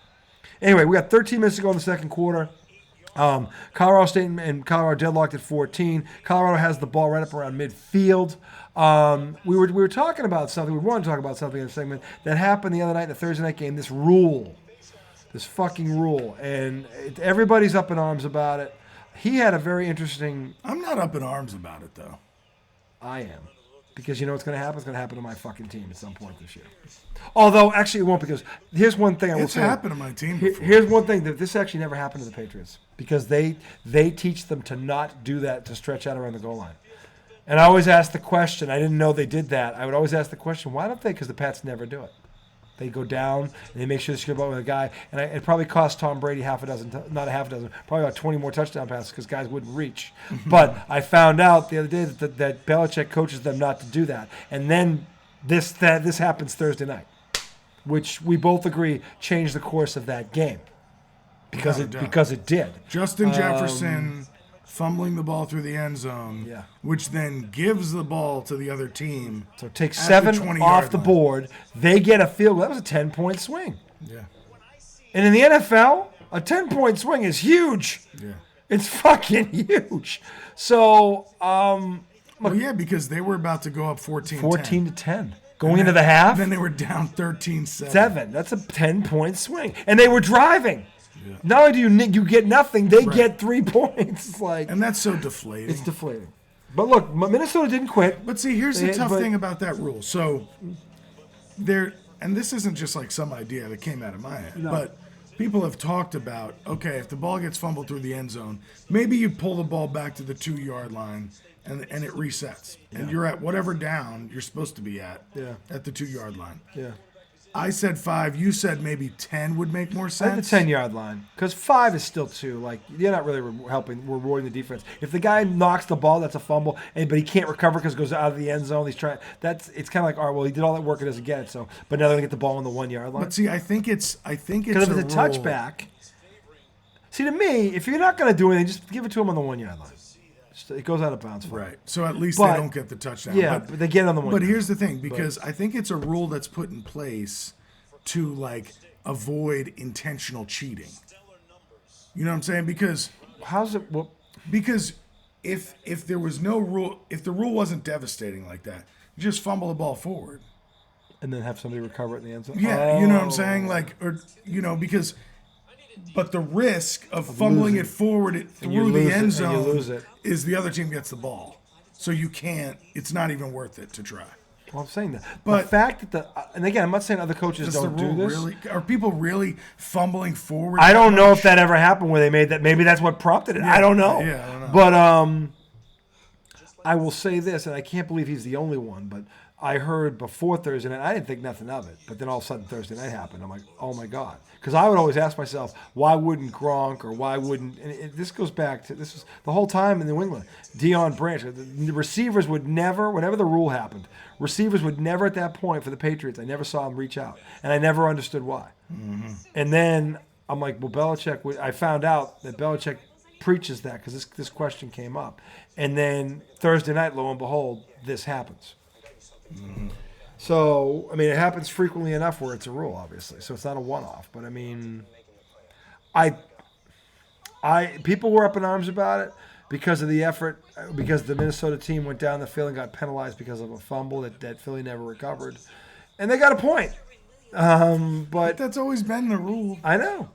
Anyway, we got 13 minutes to go in the second quarter. Colorado State and Colorado deadlocked at 14. Colorado has the ball right up around midfield. We were talking about something. We wanted to talk about something in the segment that happened the other night in the Thursday night game. This fucking rule, and everybody's up in arms about it. He had a very interesting.
I'm not up in arms about it, though.
I am, because you know what's going to happen. It's going to happen to my fucking team at some point this year. Although actually it won't, because here's one thing I will
It's
say.
happened to my team before.
Here's one thing that this actually never happened to the Patriots, because they teach them to not do that, to stretch out around the goal line. And I always ask the question. I didn't know they did that. I would always ask the question, why don't they? Because the Pats never do it. They go down and they make sure they score with a guy, and it probably cost Tom Brady not a half a dozen, probably about 20 more touchdown passes because guys wouldn't reach. But I found out the other day that Belichick coaches them not to do that, and then this happens Thursday night, which we both agree changed the course of that game because it did.
Justin Jefferson fumbling the ball through the end zone,
Yeah.
which then gives the ball to the other team.
So take
at
7
the 20-yard
off the
line.
board. They get a field goal. That was a 10-point swing.
Yeah.
And in the NFL, a 10-point swing is huge.
Yeah.
It's fucking huge. So,
Well, yeah, because they were about to go up 14-10.
14-10. Going into the half,
Then they were down 13-7.
7. That's a 10-point swing. And they were driving. Yeah. Not only do you get nothing, they get 3 points. It's like,
And that's so deflating.
it's deflating. But look, Minnesota didn't quit.
But see, here's the tough
but-
thing about that rule. So and this isn't just like some idea that came out of my head, but people have talked about, okay, if the ball gets fumbled through the end zone, maybe you pull the ball back to the 2-yard line and it resets. And you're at whatever down you're supposed to be at the 2-yard line.
Yeah.
I said 5. You said maybe 10 would make more
At
sense.
the 10-yard line, because 5 is still 2. Like, you're not really rewarding the defense. If the guy knocks the ball, that's a fumble, but he can't recover because it goes out of the end zone. It's kind of like, all right, well, he did all that work and doesn't get it. So, but now they're gonna get the ball on the 1-yard line.
But see, I think it's
Because if it's a
rule.
touchback, see, to me, if you're not gonna do anything, just give it to him on the 1-yard line. It goes out of bounds. For
Right. So at least
But-
they don't get the touchdown.
Yeah, but they get it on the 1.
But here's the thing, because I think it's a rule that's put in place to like avoid intentional cheating. You know what I'm saying? Because
how's it? Well,
if there was no rule, if the rule wasn't devastating like that, you just fumble the ball forward.
and then have somebody recover it in the end zone.
Yeah, you know what I'm saying? Like, or because. But the risk of fumbling it forward through the end zone
lose it.
is the other team gets the ball. So you can't. It's not even worth it to try.
Well, I'm saying that.
But-
the fact that and again, I'm not saying other coaches
Does the
don't do
rule
this.
really? Are people really fumbling forward?
I don't know
much?
if that ever happened where they made that. Maybe that's what prompted it.
Yeah,
I don't know.
yeah, I don't know.
But I will say this, and I can't believe he's the only one, but I heard before Thursday night, I didn't think nothing of it. But then all of a sudden Thursday night happened. I'm like, oh my God. Because I would always ask myself, why wouldn't Gronk or why wouldn't, and this goes back to, this was the whole time in New England, Deion Branch, the receivers would never, whenever the rule happened, receivers would never at that point for the Patriots, I never saw them reach out. And I never understood why. Mm-hmm. And then I'm like, well, Belichick, I found out that Belichick preaches that because this question came up. And then Thursday night, lo and behold, this happens. Mm-hmm. So, I mean, it happens frequently enough where it's a rule, obviously. So it's not a one-off. But, I mean, people were up in arms about it because of the effort, because the Minnesota team went down the field and got penalized because of a fumble that Philly never recovered. And they got a point. But
That's always been the rule.
I know.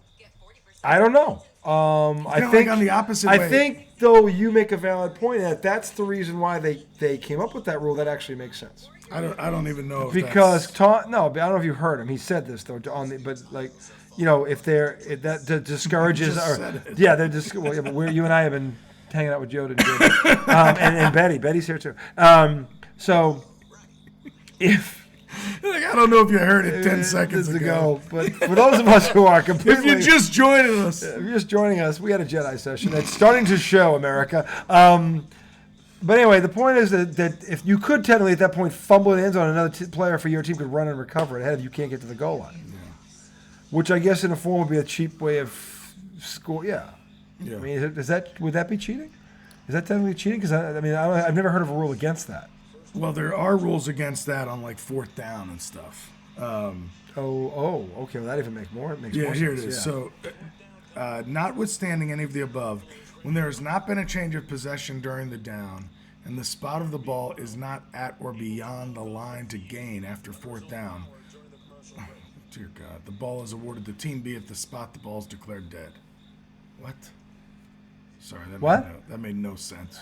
I don't know. I
Kinda
think
like on the opposite
I
way.
think, though, you make a valid point that that's the reason why they came up with that rule. That actually makes sense.
I don't even know if
Because
that's,
no, but I don't know if you heard him. He said this though but like, you know, if that discourages
Just
or
said it.
yeah, they're just well, yeah, but you and I have been hanging out with Joe today, and Betty. Betty's here too. So if
like, I don't know if you heard it 10 seconds ago.
but for those of us who are
If
completely
you're just joining us,
if you're just joining us, we had a Jedi session. It's starting to show, America. But anyway, the point is that if you could technically at that point fumble in the end zone, another player for your team could run and recover it ahead if you can't get to the goal line. Yeah. Which I guess in a form would be a cheap way of score. Yeah.
yeah.
I mean, would that be cheating? Is that technically cheating? Because I've never heard of a rule against that.
Well, there are rules against that on like fourth down and stuff.
Okay. Well, that even makes more. It makes
Yeah,
more
here
sense.
it is.
Yeah.
So, notwithstanding any of the above, when there has not been a change of possession during the down and the spot of the ball is not at or beyond the line to gain after fourth down, dear God, the ball is awarded to Team B if the spot the ball is declared dead. What? Sorry, that made no sense.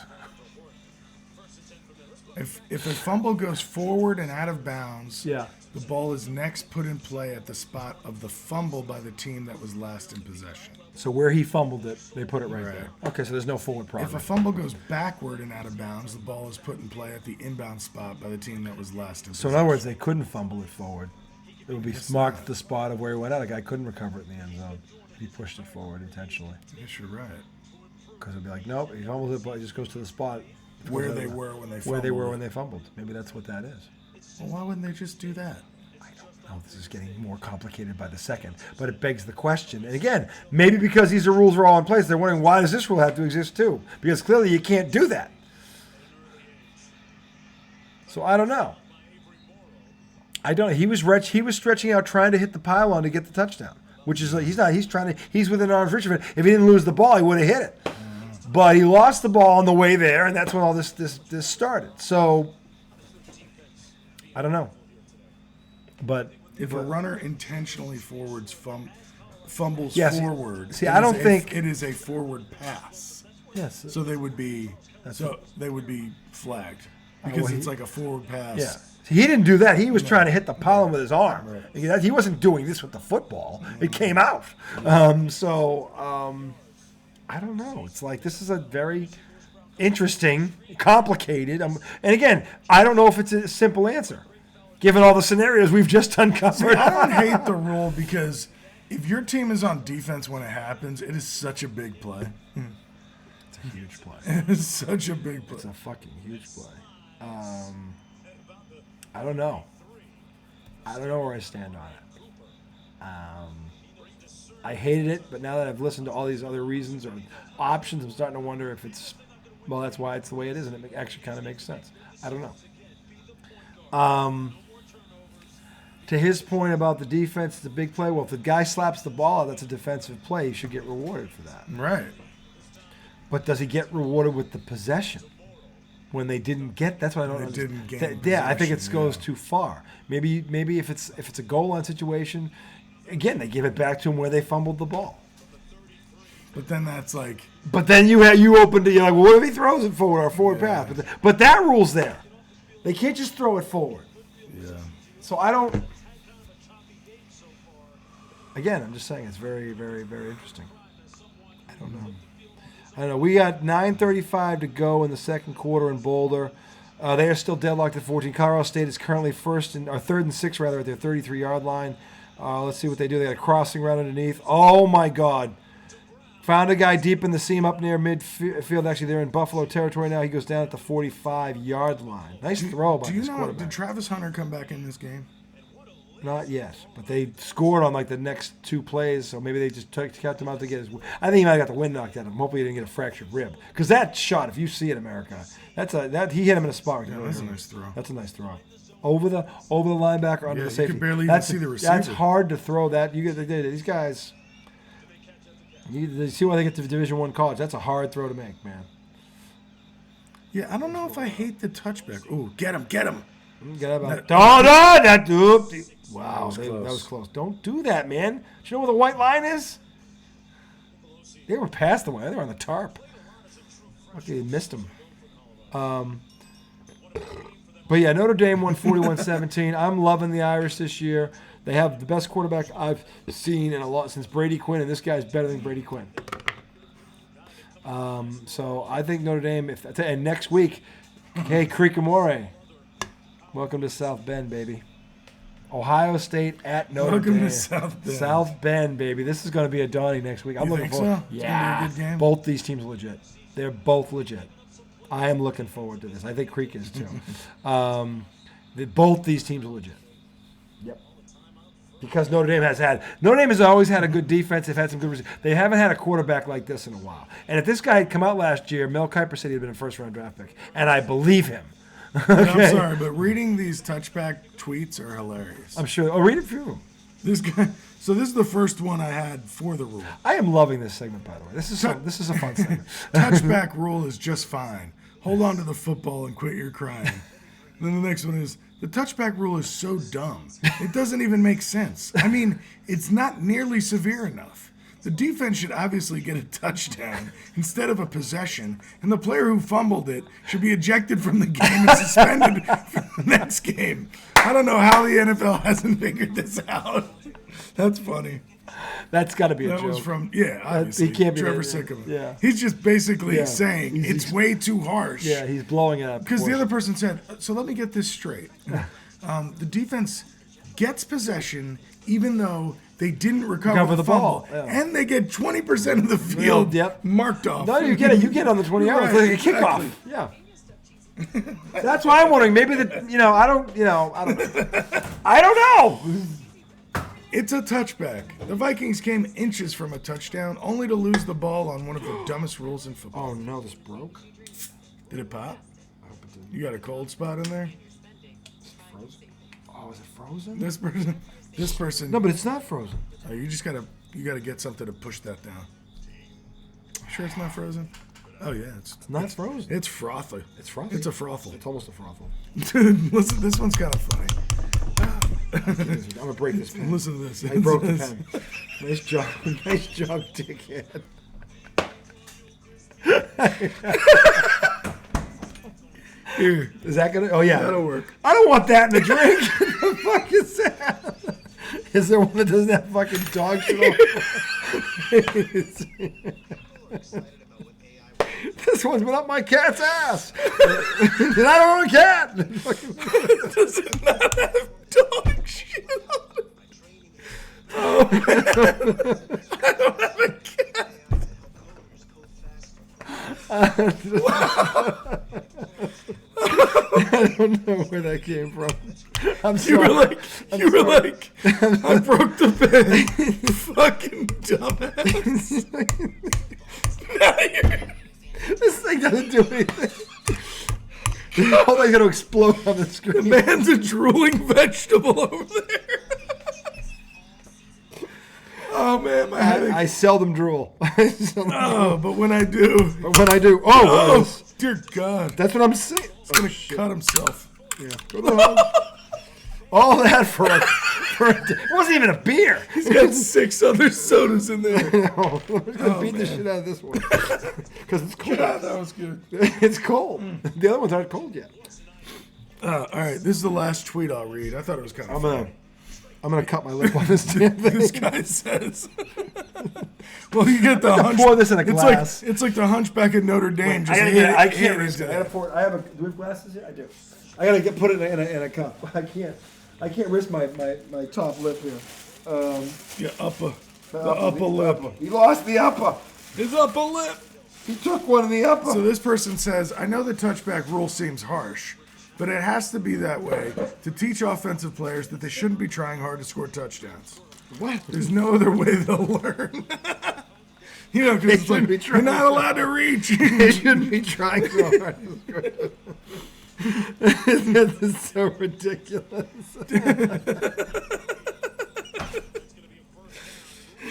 If a fumble goes forward and out of bounds,
Yeah.
the ball is next put in play at the spot of the fumble by the team that was last in possession.
So where he fumbled it, they put it right there. Okay, so there's no forward
If
progress.
a fumble goes backward and out of bounds, the ball is put in play at the inbound spot by the team that was last in
So
possession.
in other words, they couldn't fumble it forward. It would be marked at the spot of where he went out. A guy couldn't recover it in the end zone. He pushed it forward intentionally.
I guess you're right.
Because it'd be like, nope, he fumbles it, but it just goes to the spot
Where they were when they fumbled.
Where they were when they fumbled. Maybe that's what that is.
Well, why wouldn't they just do that?
Oh, this is getting more complicated by the second. But it begs the question. And again, maybe because these rules are all in place, they're wondering, why does this rule have to exist too? Because clearly you can't do that. So I don't know. He was stretching out trying to hit the pylon to get the touchdown. Which is like he's within arm's reach of it. If he didn't lose the ball, he would have hit it. But he lost the ball on the way there, and that's when all this started. So I don't know. But
If a runner intentionally fumbles
Yes.
forward,
See, I don't think
it is a forward pass.
Yes.
So they would be flagged because it's like a forward pass.
Yeah. See, he didn't do that. He was trying to hit the pylon with his arm. Right. He wasn't doing this with the football. It came out. I don't know. It's like this is a very interesting, complicated. And again, I don't know if it's a simple answer, given all the scenarios we've just uncovered.
I don't hate the rule because if your team is on defense when it happens, it is such a big play.
It's a huge play.
It is such a big play.
It's a fucking huge play. I don't know. I don't know where I stand on it. I hated it, but now that I've listened to all these other reasons or options, I'm starting to wonder if that's why it's the way it is, and it actually kind of makes sense. I don't know. To his point about the defense, it's a big play. Well, if the guy slaps the ball out, that's a defensive play. He should get rewarded for that.
Right.
But does he get rewarded with the possession? When they didn't get, that's what I don't
They
understand.
didn't gain
I think it
possession,
goes
yeah.
too far. Maybe if it's a goal line situation, again they give it back to him where they fumbled the ball.
But then that's like,
But then you opened it. You're like, well, what if he throws it forward or forward pass? But that rule's there. They can't just throw it forward. So I don't. Again, I'm just saying it's very, very, very interesting. I don't know. We got 9:35 to go in the second quarter in Boulder. They are still deadlocked at 14. Colorado State is currently third and 6 rather at their 33-yard line. Let's see what they do. They got a crossing route underneath. Oh my God! Found a guy deep in the seam up near midfield. Actually, they're in Buffalo territory now. He goes down at the 45-yard line. Nice throw by this quarterback.
Did Travis Hunter come back in this game?
Not yet, but they scored on like the next 2 plays, so maybe they just kept him out to get his. I think he might have got the wind knocked out of him. Hopefully, he didn't get a fractured rib. Because that shot, if you see it, America, he hit him in a spot.
Yeah, that's a nice throw.
That's a nice throw. Over the linebacker under the safety.
You could barely even see the receiver.
That's hard to throw. These guys. You see why they get to Division I college. That's a hard throw to make, man.
Yeah, I don't know if I hate the touchback. Ooh, get him.
Wow, that was close. Don't do that, man. Do you know where the white line is? They were past the white. They were on the tarp. Okay, missed them. But yeah, Notre Dame won 41-17. I'm loving the Irish this year. They have the best quarterback I've seen in a lot since Brady Quinn, and this guy's better than Brady Quinn. So I think Notre Dame. And next week, hey, Creekamore, welcome to South Bend, baby. Ohio State at Notre Dame.
Welcome to South Bend.
South Bend, baby. This is going to be a Donnie next week. I'm looking forward.
So? It's gonna be a good game?
Both these teams are legit. They're both legit. I am looking forward to this. I think Creek is too. Both these teams are legit. Yep. Because Notre Dame has always had a good defense. They've had some good. They haven't had a quarterback like this in a while. And if this guy had come out last year, Mel Kiper said he'd been a first-round draft pick, and I believe him.
I'm sorry, but reading these touchback tweets are hilarious.
I'm sure. Oh, read it through them.
This guy. So this is the first one I had for the rule.
I am loving this segment, by the way. This is a fun segment.
Touchback rule is just fine. Hold on to the football and quit your crying. And then the next one is, the touchback rule is so dumb. It doesn't even make sense. I mean, it's not nearly severe enough. The defense should obviously get a touchdown instead of a possession, and the player who fumbled it should be ejected from the game and suspended for the next game. I don't know how the NFL hasn't figured this out. That's funny.
That's got to be a joke.
That was from, obviously,
he can't be
Trevor
that,
Sickman.
yeah.
He's just basically saying it's way too harsh.
Yeah, he's blowing it up.
Because the other person said, so let me get this straight. The defense gets possession even though they didn't recover the
ball.
fumble.
Yeah.
And they get 20% of the field marked off.
No, you get it. You get on the 20 yards.
Right,
Like a kickoff. Yeah. That's why I'm wondering. Maybe I don't know.
It's a touchback. The Vikings came inches from a touchdown, only to lose the ball on one of the dumbest rules in football.
Oh no, this broke.
Did it pop?
I hope it did.
You got a cold spot in there?
Is it frozen? Oh, is it frozen?
This person.
No, but it's not frozen.
Oh, you gotta get something to push that down. Sure, it's not frozen. Oh yeah, it's
not frozen.
It's frothy.
It's frothy.
It's a frothel.
It's almost a frothel.
Listen, this one's kind of funny.
I'm gonna break this pen.
Listen to this.
I broke the pen. Nice job, dickhead.
Here,
is that gonna? Oh yeah,
that'll work.
I don't want that in the drink. What the fuck is that? Is there one that doesn't have fucking dog shit on? This one's been up my cat's ass. And I don't own a cat.
Does it not have dog shit on it? Oh, man. I don't have a cat.
I don't know where that came from. I'm sorry.
You were like, I broke the pen. Fucking dumbass. Now
this thing doesn't do anything. The whole thing's going to explode on the screen.
The man's a drooling vegetable over there. Oh, man, my headache.
I seldom drool.
But when I do.
Oh,
dear God.
That's what I'm saying.
He's going to cut himself.
Yeah. All that for a it wasn't even a beer.
He's got 6 other sodas in there.
No, we're going to beat the shit out of this one. Because it's cold.
God, that was good.
It's cold. The other ones aren't cold yet.
All right, this is the last tweet I'll read. I thought it was kind of funny.
I'm gonna cut my lip on this damn thing.
This guy says, "Well, you get the
I'm gonna
hunch.
pour this in a glass.
It's like the Hunchback of Notre Dame.
I
Just
gotta
hit
get it.
it-
I
hit
can't
it
risk it.
into
I gotta
that.
pour. Do we have glasses here? I do. I gotta put it in a cup. I can't risk my top lip here.
Your the upper lip.
He lost the upper.
His upper lip.
He took one in the upper.
So this person says, I know the touchback rule seems harsh, but it has to be that way to teach offensive players that they shouldn't be trying hard to score touchdowns.
What?
There's no other way they'll learn. You know, because it's like,
be
you're
trying
not allowed to reach.
They shouldn't be trying so hard. This is so ridiculous.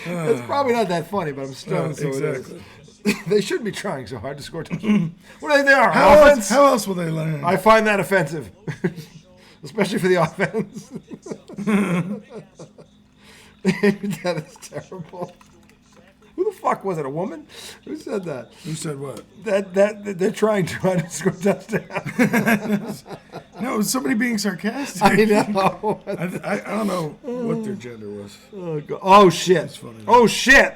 It's probably not that funny, but I'm stoned, so
exactly.
it is. They shouldn't be trying so hard to score touchdowns. What do you think they are?
How
Offense?
how else will they learn?
I find that offensive, especially for the offense. That is terrible. Who the fuck was it? A woman? Who said that?
Who said what?
That they're trying to run to score touchdowns.
No, it was somebody being sarcastic.
I know.
I don't know what their gender was.
Oh, God. Oh shit!
funny.
Oh shit!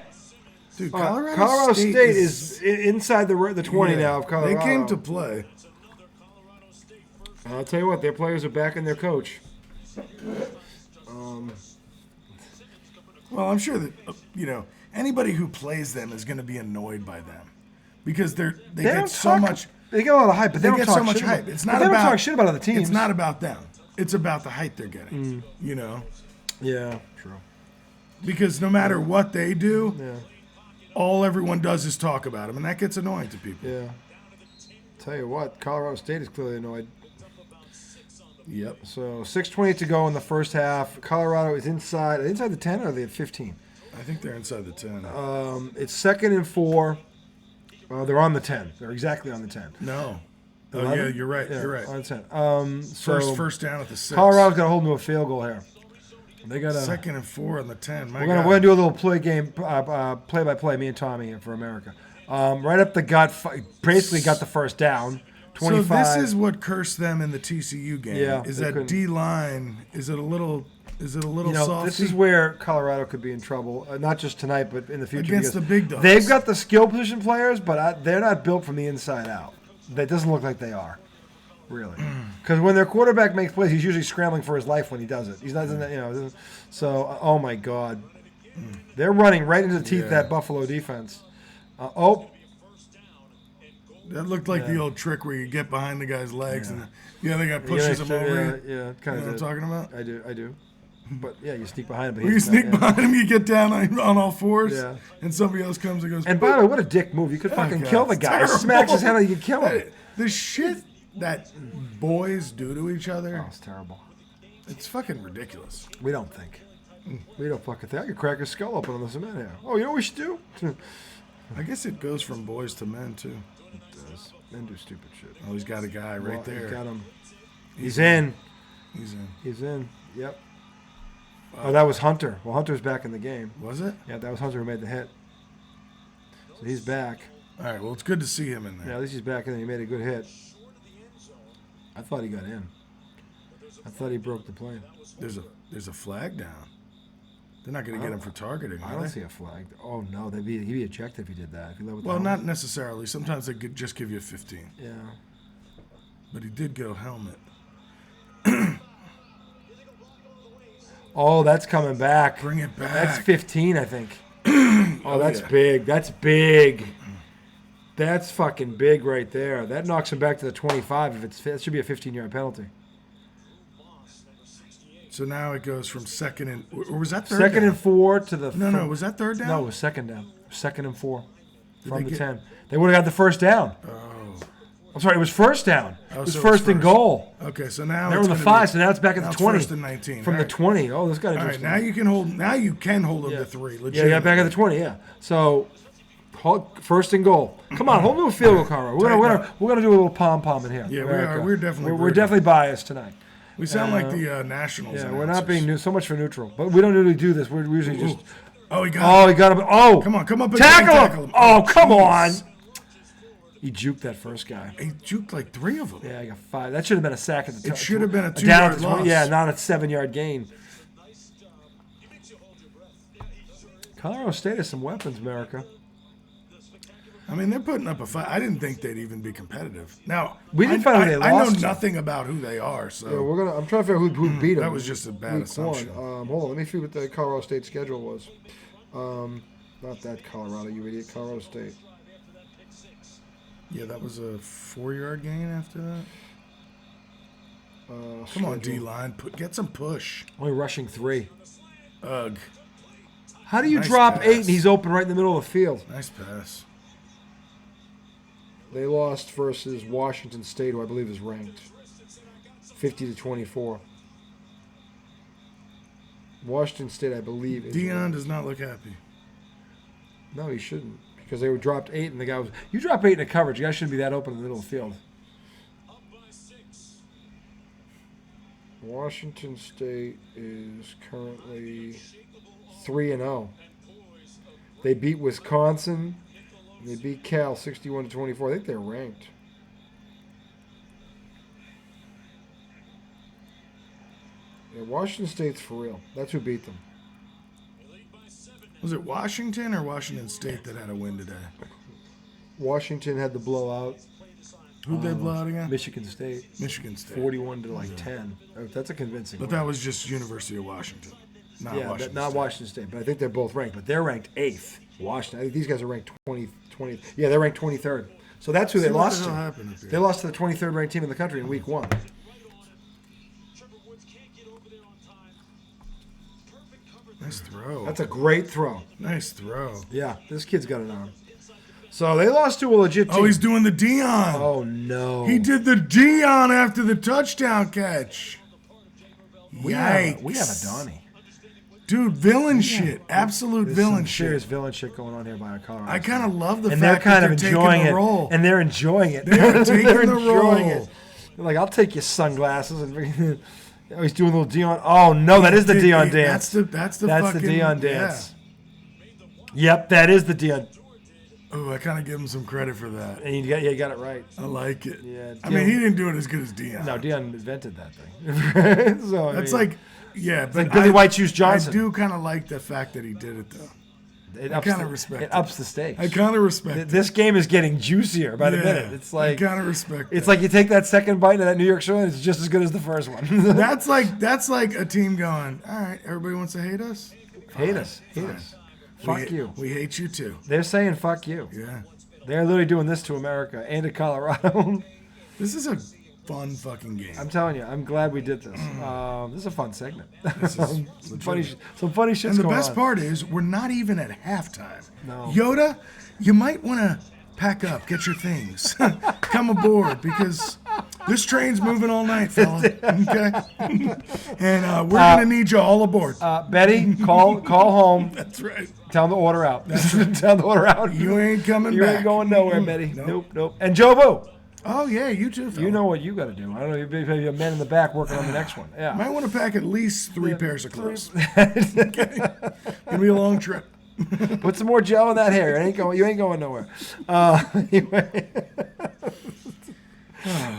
Dude,
Colorado State is inside the 20
yeah,
now of Colorado.
They came to play.
I'll tell you what, their players are backing their coach.
Well, I'm sure that anybody who plays them is going to be annoyed by them because they get
don't
so
talk-
much.
They get a lot of hype, but they
They
don't
get
talk
so much
shit
hype.
about-
It's
but
not
they
about
don't talk shit about other teams.
It's not about them. It's about the hype they're getting. You know,
Yeah, true.
because no matter what they do,
Yeah,
all everyone does is talk about them, and that gets annoying to people.
yeah. Tell you what, Colorado State is clearly annoyed.
Yep.
So 6:20 to go in the first half. Colorado is inside the 10 or are they at 15?
I think they're inside the 10.
It's 2nd and 4. They're on the 10. They're exactly on the 10.
No. Oh
11?
yeah, you're right.
Yeah,
You're right.
on the 10. So
First down at the 6.
Colorado's got to hold them to a field goal here. They got to.
2nd and 4 on the 10. My
We're
God.
gonna do a little play-by-play. Me and Tommy for America. Right up the gut. Basically got the first down. 25.
So this is what cursed them in the TCU game.
Yeah,
is
they
that
couldn't-
D line? Is it a little soft?
This is where Colorado could be in trouble. Not just tonight, but in the future.
Against
because
the big dogs.
They've got the skill position players, but they're not built from the inside out. That doesn't look like they are, really. Because when their quarterback makes plays, he's usually scrambling for his life when he does it. He's not, So, oh my God, they're running right into the teeth of that Buffalo defense.
That looked like the old trick where you get behind the guy's legs and the other guy pushes him over.
Yeah,
You know what I'm talking about?
I do. But yeah, you sneak behind him. But
When you
he's
sneak
not, yeah.
behind him, you get down on all fours,
Yeah.
and somebody else comes and goes.
And by the way, what a dick move! You could fucking
God,
kill the
it's
guy.
terrible.
Smacks his head on you could kill him.
The shit that boys do to each other,
Oh, it's terrible.
it's fucking ridiculous.
We don't think. We don't fucking think. I could crack his skull open on the cement here. Oh, you know what we should do?
I guess it goes from boys to men too.
It does. Men do stupid shit.
Oh, he's got a guy right
Well,
there.
He's got him. He's in.
He's in.
He's in. Yep. Oh, that was Hunter. Well, Hunter's back in the game.
Was it?
Yeah, that was Hunter who made the hit. So he's back.
All right. Well, it's good to see him in
Yeah,
there.
at least he's back in and he made a good hit. I thought he got in. I thought he broke the plane.
There's a flag down. They're not going to get him for targeting.
I
Are
don't
they?
see a flag. Oh, no. He'd be ejected if he did that. If he led with the
Well,
helmet.
not necessarily. Sometimes they could just give you a 15.
Yeah.
But he did go helmet.
Oh, that's coming back.
Bring it back.
That's 15, I think. Oh, that's
yeah.
big. That's big. That's fucking big right there. That knocks him back to the 25. That should be a 15-yard penalty.
So now it goes from second and or was that third?
Second
down?
and 4 to the.
No, was that third down?
No, it was second down. Second and 4 from
they
the
get-
10. They would have got the first down.
Oh.
I'm sorry, it was first down.
Oh,
It was
so
first and goal.
Okay, so now
They were
it's
in the
gonna
5,
be-
so now it's back at
now
the
it's
20.
First and 19.
From
All
the
right.
20. Oh, this got
All right,
interesting.
now you can hold. Now you can hold them
Yeah.
to 3.
Yeah,
Legit.
you got back at the 20, yeah. So, first and goal. Come on, hold them to a field goal, Colorado. We're gonna do a little pom-pom in here.
Yeah, we
America.
are. We're definitely
We're
rooting.
definitely biased tonight.
We sound like the Nationals.
Yeah, we're not
announcers.
being so much for neutral. But we don't usually do this. We're usually just...
Oh, he got.
Oh, he got him. Oh!
Come on, come up and
Tackle
tackle
him!
him.
Oh, come
jeez.
on! He juked that first guy.
He juked like 3 of them.
Yeah, I got 5. That should have been a sack at the time.
It should have been a
down
2-yard loss.
Yeah, not a 7-yard gain. Colorado State has some weapons, America.
I mean, they're putting up a fight. I didn't think they'd even be competitive. Now,
We didn't find out who they
I know
lost to.
nothing about who they are, so
Yeah, I'm trying to figure out who beat them.
that was just a bad
Week
assumption.
one. Hold on, let me see what the Colorado State schedule was. Not that Colorado, you idiot. Colorado State.
Yeah, that was a 4-yard gain after that. Come on,
schedule.
D-line. Get some push.
Only rushing 3.
Ugh.
How do you
Nice
drop
pass.
8 and he's open right in the middle of the field?
Nice pass.
They lost versus Washington State, who I believe is ranked 50-24. Washington State, I believe, is
Dion
ranked.
does not look happy.
No, he shouldn't, because they
They dropped 8 and the guy was. You drop 8 in a coverage, the guy shouldn't be that open in the middle of the field.
Washington State is currently 3-0. They beat Wisconsin. They beat Cal 61-24. I think they're ranked. Yeah, Washington State's for real. That's who beat them.
Was it Washington or Washington State that had a win today?
Washington had the blowout.
Who'd they blow out again?
Michigan State,
Michigan State.
41 to 10. That's a convincing.
But
win.
that was just University of Washington, not
yeah,
Washington
not
State.
Washington State, but I think they're both ranked. But they're ranked 8th. Washington. I think these guys are ranked 20. Yeah, they're ranked 23rd. So that's who they
See what
lost
the
to.
hell happened up here?
They lost to the 23rd ranked team in the country in week 1.
Nice throw.
That's a great throw.
Nice throw.
Yeah, this kid's got an arm. So they lost to a legit team.
Oh, he's doing the Dion.
Oh, no.
He did the Dion after the touchdown catch. Yikes.
We have a Donnie.
Dude, villain shit. Absolute
There's
villain
some
shit.
serious villain shit going on here by our Colorado.
I kind of love the
and they're
fact
kind
that
of
they're
enjoying
taking
it.
the role.
And they're enjoying it.
They're taking
They're
the
enjoying
role.
it. They're like, I'll take your sunglasses. And oh, he's doing a little Dion. Oh, no, that is the Dion dance.
That's the
That's
fucking,
the Dion dance. Yep, that is the Dion.
Oh, I kind of give him some credit for that.
And you got it right.
I like it.
Yeah,
I mean, he didn't do it as good as Dion.
No, Dion invented that thing. So,
That's like, yeah, but
like Billy White Shoes Johnson.
I do kind of like the fact that he did it, though.
It
I
ups
kinda
the-
respect
It
it.
ups the stakes.
I kind of respect it.
This game is getting juicier by the
Yeah,
minute. It's like
I kind of respect
it's
that.
like you take that second bite of that New York Strip, and it's just as good as the first one.
That's like a team going, all right, everybody wants to hate us?
hate us. Fuck
We-
you.
We hate you, too.
They're saying fuck you.
Yeah.
They're literally doing this to America and to Colorado.
This is a fun fucking game.
I'm telling you, I'm glad we did this. This is a fun segment.
This is
some funny shit's
And the
going
best
on.
part is we're not even at halftime.
No.
Yoda, you might want to pack up, get your things, come aboard because this train's moving all night, fella. Okay, and we're gonna need you all aboard.
Betty, call home.
That's right.
Tell them to order out. Tell them to order out.
You ain't coming
You
back.
ain't going nowhere, Betty.
Nope.
Nope. And Joe Boo,
Oh yeah, you too, fella.
you know what you got to do. I don't know. You maybe a man in the back working on the next one. Yeah.
Might want to pack at least 3 pairs of clothes. Okay. Gonna be a long trip.
Put some more gel in that hair. You ain't going nowhere. Anyway.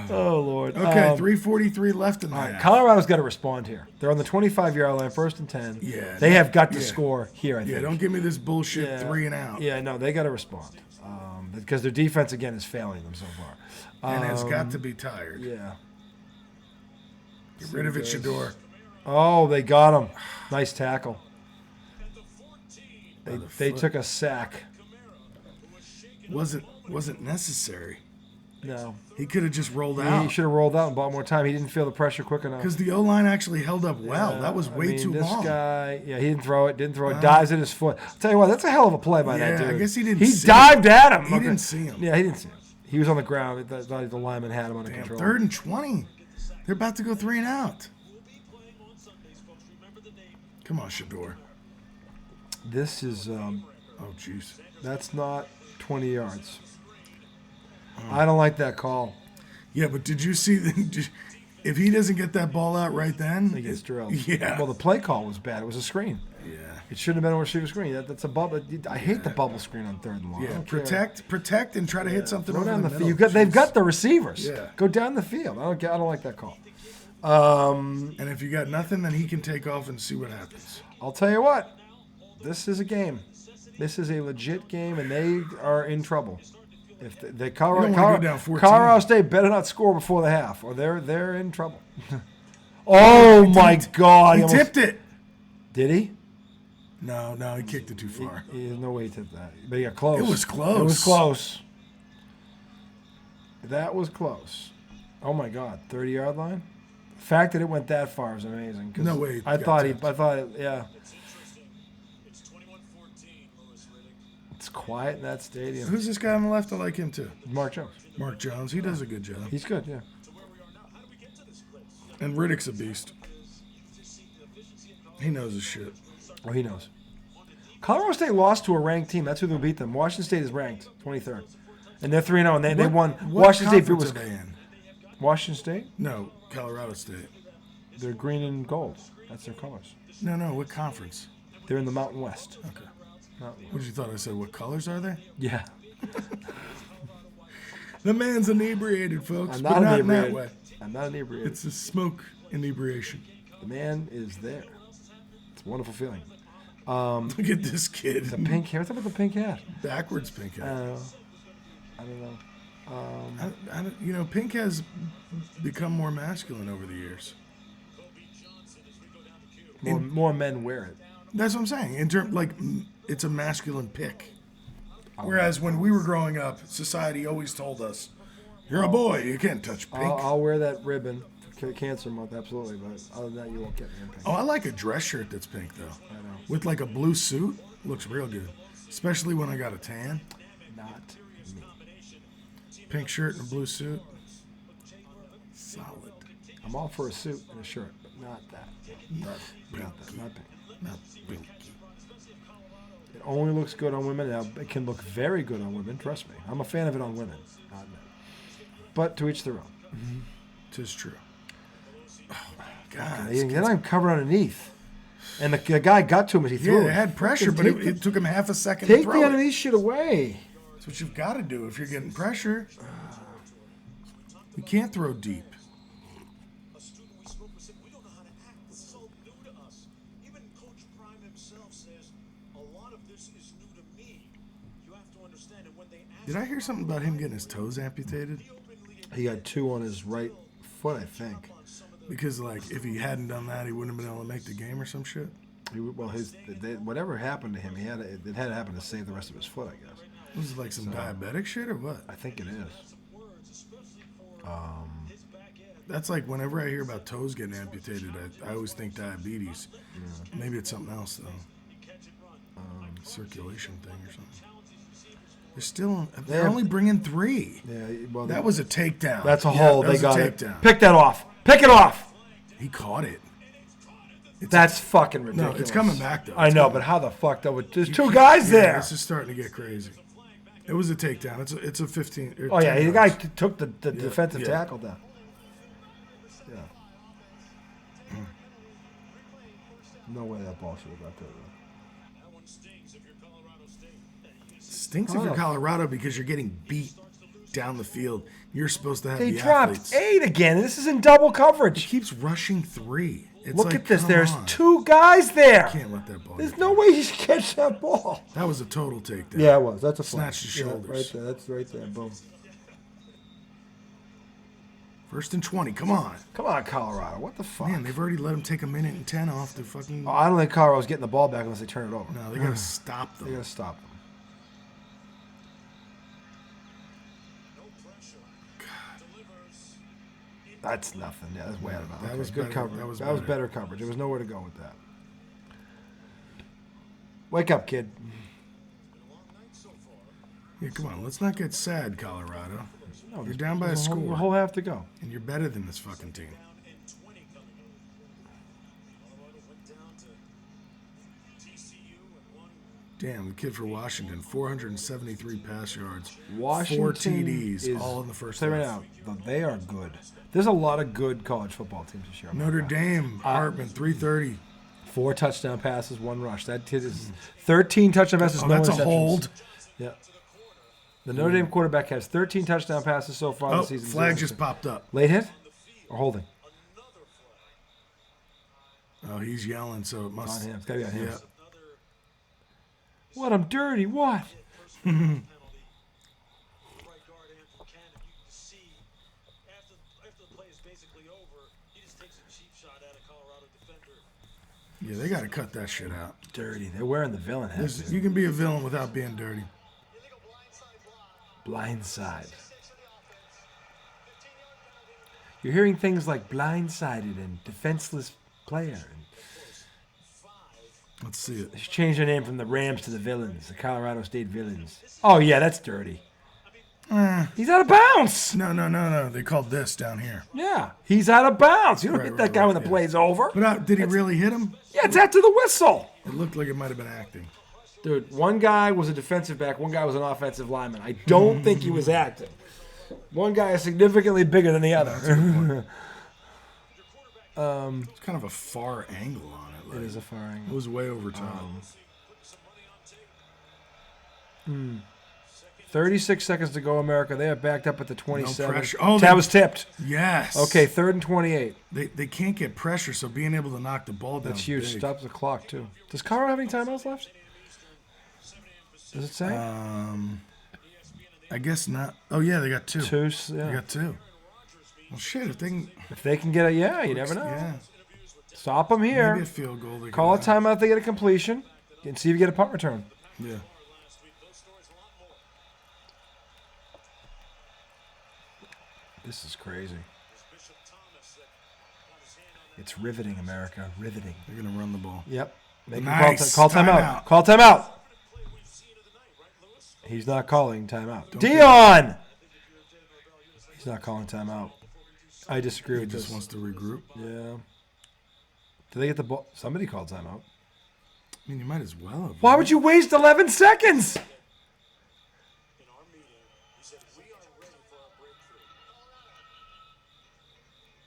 Oh Lord.
Okay, 3:43 left in the half.
Colorado's got to respond here. They're on the 25-yard line, 1st and 10.
Yeah.
They have got to
Yeah.
score here, I think.
Yeah, don't give me this bullshit
Yeah.
3 and out.
Yeah, no, they got to respond because their defense again is failing them so far.
And has got to be tired.
Yeah.
Get rid of it, Shador.
Oh, they got him. Nice tackle.
By the
They
foot.
took a sack.
Wasn't necessary.
No,
He could have just rolled
he
out.
should have rolled out and bought more time. He didn't feel the pressure quick enough.
Because the O-line actually held up well.
Yeah,
That was
I
way
mean,
too
this
long.
guy, yeah, he didn't throw it. Dives at his foot. I'll tell you what, that's a hell of a play by that
Yeah, I
dude.
guess he didn't
He
see
dived at him.
He didn't see him.
Yeah, he didn't see him. He was on the ground. The lineman had him under
Damn,
control.
3rd and 20. They're about to go 3 and out. Come on, Shador.
This is
Oh, jeez.
that's not 20 yards. I don't like that call.
Yeah, but did you see if he doesn't get that ball out right then?
He gets drilled.
Yeah.
Well, the play call was bad. It was a screen.
Yeah.
It shouldn't have been a receiver screen. That's a bubble. I hate the bubble screen on third and long. I
Yeah,
don't care.
protect, and try to hit something
Go
over
down
the
the
middle.
field. They've
Jeez.
got the receivers.
Yeah.
Go down the field. I don't like that call.
And if you got nothing, then he can take off and see what happens.
I'll tell you what. This is a game. This is a legit game, and they are in trouble. If the
wanna go down 14.
Colorado State better not score before the half, or they're in trouble. Oh my God!
He
almost-
tipped it.
Did he?
No, he kicked it too far.
There's no way he tipped that, but he got close.
It was close.
It was close. That was close. Oh my God! 30-yard line. The fact that it went that far is amazing. 'cause
No way it
I
got
thought
tipped.
yeah.
It's 21-14, Lewis Riddick.
It's quiet in that stadium.
Who's this guy on the left? I like him too.
Mark Jones.
Mark Jones. He does a good job.
He's good. Yeah.
To where we are now. How do we get to this place?
And Riddick's a beast. He knows his shit.
Oh, he knows. Colorado State lost to a ranked team. That's who they beat them. Washington State is ranked 23rd, and they're 3-0, and they won.
What
Washington State
conference
was
are they in?
Washington State.
No, Colorado State.
They're green and gold. That's their colors.
No, what conference?
They're in the Mountain West.
Okay.
Mountain West.
What did you thought I said? What colors are they?
Yeah.
The man's inebriated, folks,
I'm
but
not
not in that
inebriated.
way.
I'm not inebriated.
It's a smoke inebriation.
The man is there. It's a wonderful feeling.
Look at this kid.
The pink hair. What's up with the pink hat?
Backwards pink hat.
I don't know.
Pink has become more masculine over the years.
More men wear it.
That's what I'm saying. It's a masculine pick. Whereas when we were growing up, society always told us, "You're a boy, you can't touch pink."
I'll wear that ribbon for Cancer Month, absolutely. But other than that, you won't get me in pink.
Oh, I like a dress shirt that's pink though.
I know.
With like a blue suit, looks real good. Especially when I got a tan.
Not me.
Pink shirt and a blue suit. Solid.
I'm all for a suit and a shirt, but not that.
Not
Not that.
pinky.
Not pink.
Not pinky.
It only looks good on women. Now, it can look very good on women. Trust me. I'm a fan of it on women, not men. But to each their own.
Tis true. Oh my God.
And then I'm covered underneath. And the guy got to him as he threw
Yeah,
it.
it had pressure, but it took him half a second
Take
to
the
throw it.
underneath shit away.
That's what you've got to do if you're getting pressure. You can't throw deep.
A student we spoke with said, we don't know how to act. This is all new to us. Even Coach Prime himself says, a lot of this is new to me. You have to understand it when they ask.
Did I hear something about him getting his toes amputated?
He got 2 on his right foot, I think.
Because, if he hadn't done that, he wouldn't have been able to make the game or some shit?
Whatever happened to him, it had to happen to save the rest of his foot, I guess.
Was it some diabetic shit or what?
I think it is.
That's like whenever I hear about toes getting amputated, I always think diabetes. Maybe it's something else, though. Circulation thing or something. They're only bringing 3.
Yeah, well,
That was a takedown.
That's a
Yeah,
hold.
that
They
was a
got it.
takedown.
Pick that off. Pick it off.
He caught it.
That's fucking
No,
ridiculous.
it's coming back, though.
I
It's
know,
coming
but how the fuck though? There's 2 guys
Yeah,
there.
This is starting to get crazy. It was a takedown. It's a 15.
Oh yeah,
10
the guy
yards.
took the defensive
yeah.
tackle down. Yeah. No way that ball should have got there.
That one stings if you're Colorado State.
Stinks if you're Colorado because you're getting beat down the field. You're supposed to have
They
the
dropped
athletes.
8 again. This is in double
He
coverage.
keeps rushing 3. It's
Look
like,
at this.
come
There's
on.
2 guys there.
Can't let that ball.
There's
get
no
there.
way he should catch that ball.
That was a total takedown.
Yeah, it was. That's a flag.
Snatched his shoulders.
Right there. That's right there. Boom.
1st and 20. Come on.
Come on, Colorado. What the fuck?
Man, they've already let him take 1:10 off the fucking.
Oh, I don't think Colorado's getting the ball back unless they turn it over.
No, they gotta stop
They
them.
gotta stop them.
No pressure. Delivers.
That's nothing. Yeah, that's way out of bounds.
That
Okay,
was
good
better.
coverage.
That was
better
better.
coverage. There was nowhere to go with that. Wake up, kid.
Been a long night so far.
Yeah, come on. Let's not get sad, Colorado.
No,
You're
there's-
down by a
there's
score,
A whole half to go.
and you're better than this fucking team.
Down in 20 coming up. Colorado went down to TCU and won.
Damn, the kid for Washington, 473 pass yards, 4
Washington
TDs,
is,
all in the first
say right
half.
now, they are good. There's a lot of good college football teams this year.
Notre Dame, Hartman, 330.
4 touchdown passes, 1 rush. That kid is 13 touchdown passes,
Oh,
no
that's a
interceptions.
hold.
Yeah. The Notre Dame quarterback has 13 touchdown passes so far
Oh,
this season.
flag
0
just popped up.
Late hit or holding?
Oh, he's yelling, so it
On
must.
him. It's got to be on him.
Yeah.
What? I'm dirty. What?
Right guard Andrew Cannon, you can see after the play is basically over, he just takes a cheap shot at a Colorado defender.
Yeah, they got to cut that shit out.
Dirty. They're wearing the villain hat.
There's- You can be a villain without being dirty.
Illegal blindside block.
Blindside.
6 of the offense. 15-yard penalty.
You're hearing things like blindsided and defenseless player. And
Let's see it.
they should change their name from the Rams to the Villains, the Colorado State Villains. Oh, yeah, that's dirty. He's out of bounds.
No. They called this down here.
Yeah, he's out of bounds. You don't
Right,
hit
right,
that guy
right,
when the
yeah.
play's over.
But did he really hit him?
Yeah, it's after the whistle.
It looked like it might have been acting.
Dude, one guy was a defensive back, one guy was an offensive lineman. I don't think he was acting. One guy is significantly bigger than the other.
It's kind of a far angle on it. Like,
It is a far
It
angle.
was way over top.
36 seconds to go, America. They are backed up at the 27.
pressure. Oh,
that
they-
was tipped.
Yes.
Okay, 3rd and 28.
They can't get pressure, so being able to knock the ball down.
That's huge.
Big.
Stops the clock, too. Does Colorado have any timeouts left? Does it say?
I guess not. Oh yeah, they got 2.
Two.
They
Yeah.
got 2. Well, shit. If they can,
If they can get it, yeah, you never know.
yeah,
Stop them
maybe
here.
a field goal. They
Call a
could have.
timeout if they get a completion. And see if you get a punt return.
Yeah.
This is crazy. It's riveting, America. Riveting.
They're gonna run the ball.
Yep. Make
Nice.
call timeout.
Timeout.
Call timeout. He's not calling timeout. Dion! He's not calling timeout. I disagree
He
with
just
this.
wants to regroup.
Yeah. Did they get the ball? Somebody called timeout.
I mean, you might as well have.
Why would you waste 11 seconds?
In our meeting, he said, we are ready for our breakthrough.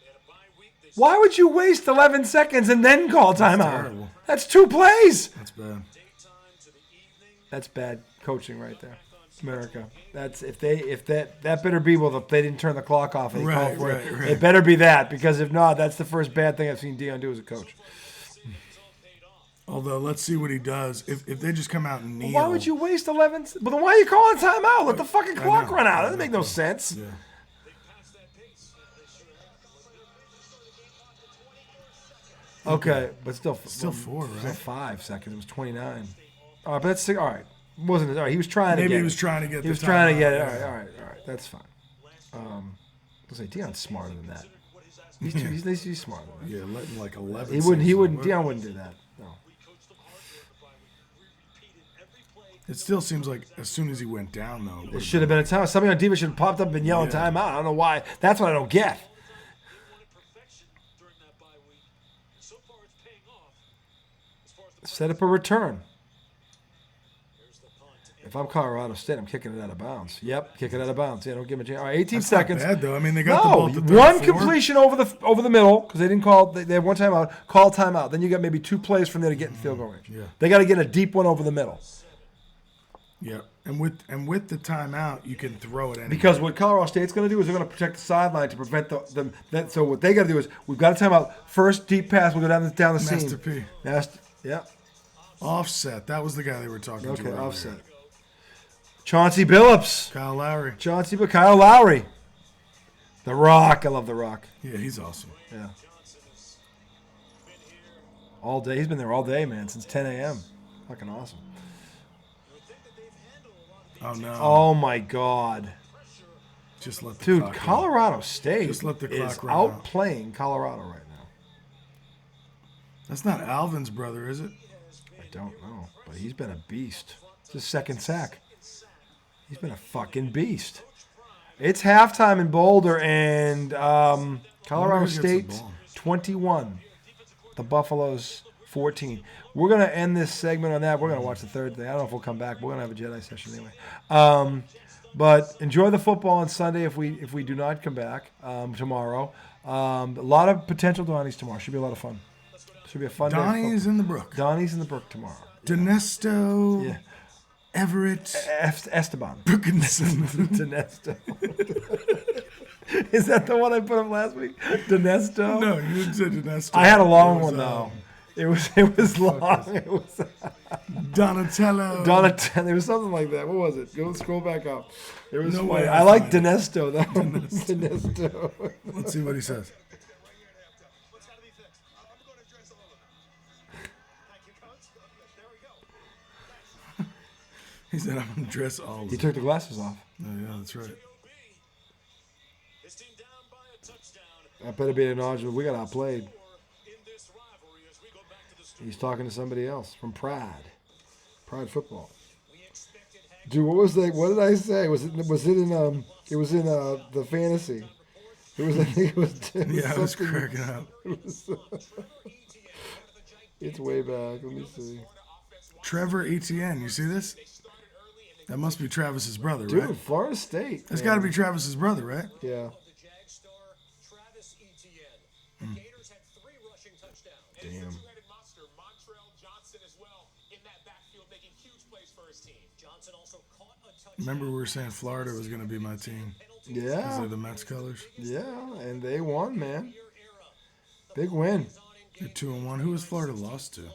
They had a bye week. They
Why would you waste 11 seconds and then call timeout?
terrible.
That's 2 plays.
That's bad.
daytime to the evening.
That's bad coaching right there. America. That's if that better be if they didn't turn the clock off and he called for it.
Right.
It better be that, because if not, that's the first bad thing I've seen Dion do as a coach.
Although, let's see what he does. If they just come out and kneel.
Why would you waste 11? But then why are you calling timeout? Let the fucking
I
clock
know.
run out. That doesn't make no sense.
Yeah.
Okay, but still
4,
Still
right?
5 seconds. It was 29. All right, but that's all right. Wasn't it? All right, he was trying to
Maybe
get.
he was trying to get.
He was
the
trying to
timeout.
get it. All right. That's fine. I'll say Dion's smarter than that. He's smarter than that.
Yeah, letting like 11.
He wouldn't. He
seconds
wouldn't.
go.
Dion wouldn't do that. No.
It still seems like as soon as he went down, though.
It should have been a time. Somebody on defense should have popped up and yelled
Yeah.
timeout. I don't know why. That's what I don't get.
Perfection during that bye week. And so far it's paying off. As far as the
Set up a return.
here's the punt.
If I'm Colorado State, I'm kicking it out of bounds. Yep, kick it out of bounds. Yeah, don't give him a chance. All right, 18
That's not
seconds.
bad though. I mean, they got the
No,
ball at the
one
34.
completion over the middle because they didn't call. They have one timeout. Call timeout. Then you got maybe 2 plays from there to get in field goal range.
Yeah.
They got to get a deep one over the middle.
Yeah, and with the timeout, you can throw it anywhere.
Because what Colorado State's going to do is they're going to protect the sideline to prevent them. So what they got to do is we've got a timeout. First deep pass, we'll go down the seam.
Master P.
Yeah.
Offset. That was the guy they were talking to.
Okay.
earlier.
Offset. Chauncey Billups.
Kyle Lowry.
Kyle Lowry. The Rock. I love The Rock.
Yeah, he's awesome.
Yeah. All day. He's been there all day, man, since 10 a.m. Fucking awesome.
Oh no!
Oh my God,
Just let the
dude!
clock run.
Colorado State
Just let the
is
clock run out.
outplaying Colorado right now.
That's not Alvin's brother, is it?
I don't know, but he's been a beast. It's his second sack. He's been a fucking beast. It's halftime in Boulder, and Colorado
Who gets the
State
ball?
21, the Buffaloes 14. We're going to end this segment on that. We're going to watch the third thing. I don't know if we'll come back. We're going to have a Jedi session anyway. But enjoy the football on Sunday if we do not come back tomorrow. A lot of potential Donnies tomorrow. Should be a lot of fun. Should be a fun day.
Donnie's in the brook.
Donnie's in the brook tomorrow.
Dinesto.
Yeah.
Everett.
Esteban.
Brookinson.
Dinesto. Is that the one I put up last week? Dinesto?
No, you didn't say Dinesto.
I had a long
It was,
one though. It was long. It was
Donatello.
Donatello. There was something like that. What was it? Go scroll back up. It was
No
funny.
way
I
I
like
find it.
Dinesto though. Dinesto.
Let's see what he says.
What's got to be fixed? I'm going to dress a little. Thank you, coach. There we go.
He said, I'm going to dress all
He
of
took the glasses off.
Oh, yeah, that's right.
His team down by a touchdown.
That better be an argument. We got outplayed.
In this rivalry as we go back to the studio.
He's talking to somebody else from Pride. Pride football.
We expected Hank
Dude, what was that? What did I say? Was it in the fantasy? It was, I think it was
Yeah, I was
something-
cracking up.
It's way back. Let me see.
Trevor Etienne, you see this? That must be Travis's brother,
Dude,
right?
Florida State.
That's
man.
got to be Travis's brother, right?
Yeah.
the Jag star Travis Etienne. The Gators had 3 rushing touchdowns.
Damn.
Two-headed monster, Montrell Johnson as well in that backfield, making huge plays for his team.
Johnson also caught a touchdown.
Remember we were saying Florida was going to be my team because
Yeah.
they're the Mets colors?
Yeah. And they won, man.
Era.
Big win.
They're 2-1. Who was Florida lost to?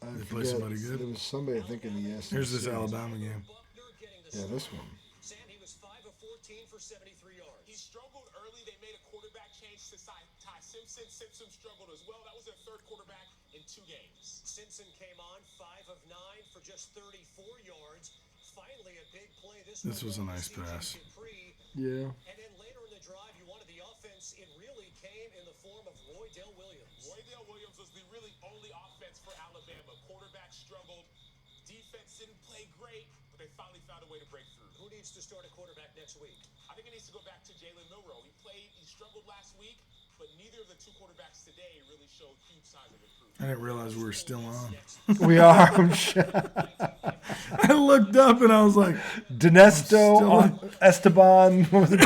I
They play somebody good?
There was somebody, I think, in the SEG2.
Here's this Alabama game.
Buckner getting the
Yeah, this one.
Sam, he was 5 of 14 for 73 yards.
He struggled early. They made a quarterback change to Ty Simpson. Simpson struggled as well. That was their third quarterback in 2 games.
Simpson came on 5 of 9 for just 34 yards. Finally, a big play. This
was a nice pass.
Dupree.
Yeah.
And then later in the drive, you wanted the offense. It really came in the form of Roydell Williams.
Roydell Williams was the really only offense for Alabama. Quarterback struggled. Defense didn't play great, but they finally found a way to break through.
Who needs to start a quarterback next week?
I think it needs to go back to Jalen Milroe. He struggled last week, but neither of the 2 quarterbacks today really showed huge signs of improvement.
I didn't realize we were still on.
We are.
I looked up and I was like,
Dinesto,
Still-
Esteban, what was it?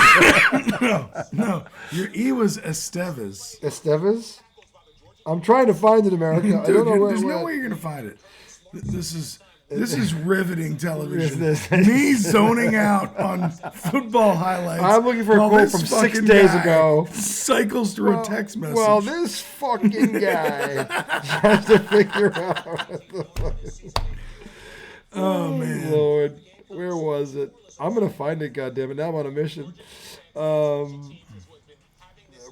no, your E was Estevez.
Esteves? I'm trying to find it, America. I
Dude,
don't know where
there's
it
no
went.
way you're gonna find it. This is riveting television.
This-
Me zoning out on football highlights.
I'm looking for a
while
quote
this
from 6
fucking
days
guy
ago.
Cycles through a text message.
Well, this fucking guy tries to figure out what the fuck.
oh man,
Lord, where was it? I'm gonna find it. Goddamn it! Now I'm on a mission.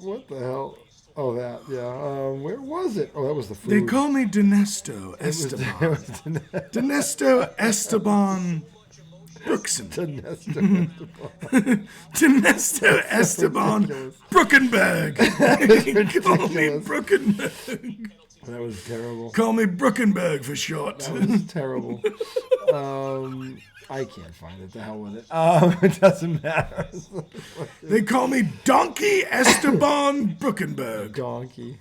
What the hell? Oh, that. Yeah. Where was it? Oh, that was the food.
they call me Dinesto
It was-
Esteban.
it was
Dinesto Esteban Brookson.
Dinesto.
Dinesto Esteban
ridiculous.
Brookenberg. Call me
ridiculous.
Brookenberg.
That was terrible.
Call me Brookenberg for short.
That was terrible. I can't find it. The hell with it. It doesn't matter.
They call me Donkey Esteban Brookenberg.
Donkey.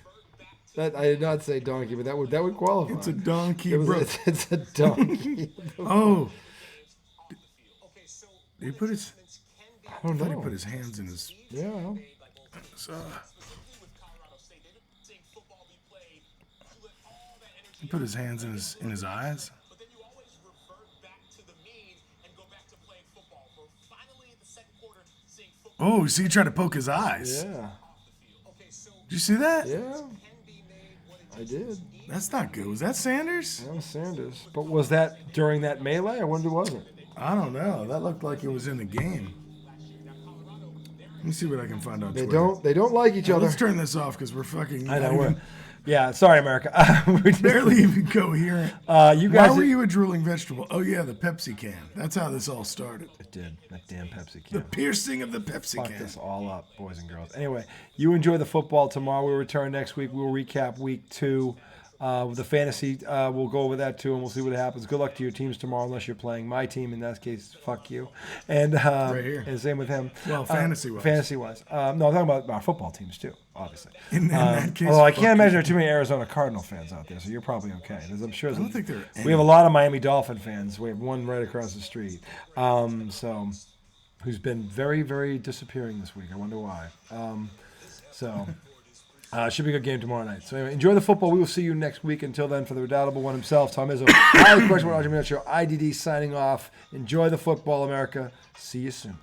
That I did not say donkey, but that would qualify.
It's a donkey
It was-
brook.
it's a donkey.
Oh,
Okay, so
did he put his?
I
I
don't
thought he
know.
put his hands in his.
Yeah.
With Colorado State, they've been seeing football be played. You let all that energy
He put his hands in his eyes.
but then you always revert back to the mean and go back to playing football. We're finally in the second quarter seeing football
Oh, see, he tried to poke his eyes.
Yeah.
okay, so
Did you see that?
Yeah.
can be made what it
I did.
That's not good. Was that Sanders?
That was Sanders. But was that during that melee? I wonder was it?
I don't know. That looked like it was in the game. Let me see what I can find on
They
Twitter.
don't like each other.
Let's turn this off because we're fucking.
I know.
not
We're,
even-
yeah. Sorry, America. We're just-
barely even coherent.
you
Why
guys.
were you a drooling vegetable? Oh yeah, the Pepsi can. That's how this all started.
It did. That damn Pepsi
The
can.
piercing of the Pepsi
Fuck
can.
this all up, boys and girls. Anyway, you enjoy the football tomorrow. We'll return next week. We'll recap week 2. With the fantasy, we'll go over that too, and we'll see what happens. Good luck to your teams tomorrow, unless you're playing my team. In that case, fuck you. And
here.
and same with him.
Well, fantasy-wise.
Fantasy-wise. No, I'm talking about our football teams too, obviously.
In that case,
although I
fuck
can't imagine
you.
there are too many Arizona Cardinal fans out there, so you're probably okay. I'm sure.
I don't think there are
we
any.
have a lot of Miami Dolphin fans. We have one right across the street. So who's been very, very disappearing this week. I wonder why. Should be a good game tomorrow night. So anyway, enjoy the football. We will see you next week. Until then, for the redoubtable one himself, Tom Izzo, highly questionable Show, IDD signing off. Enjoy the football, America. See you soon.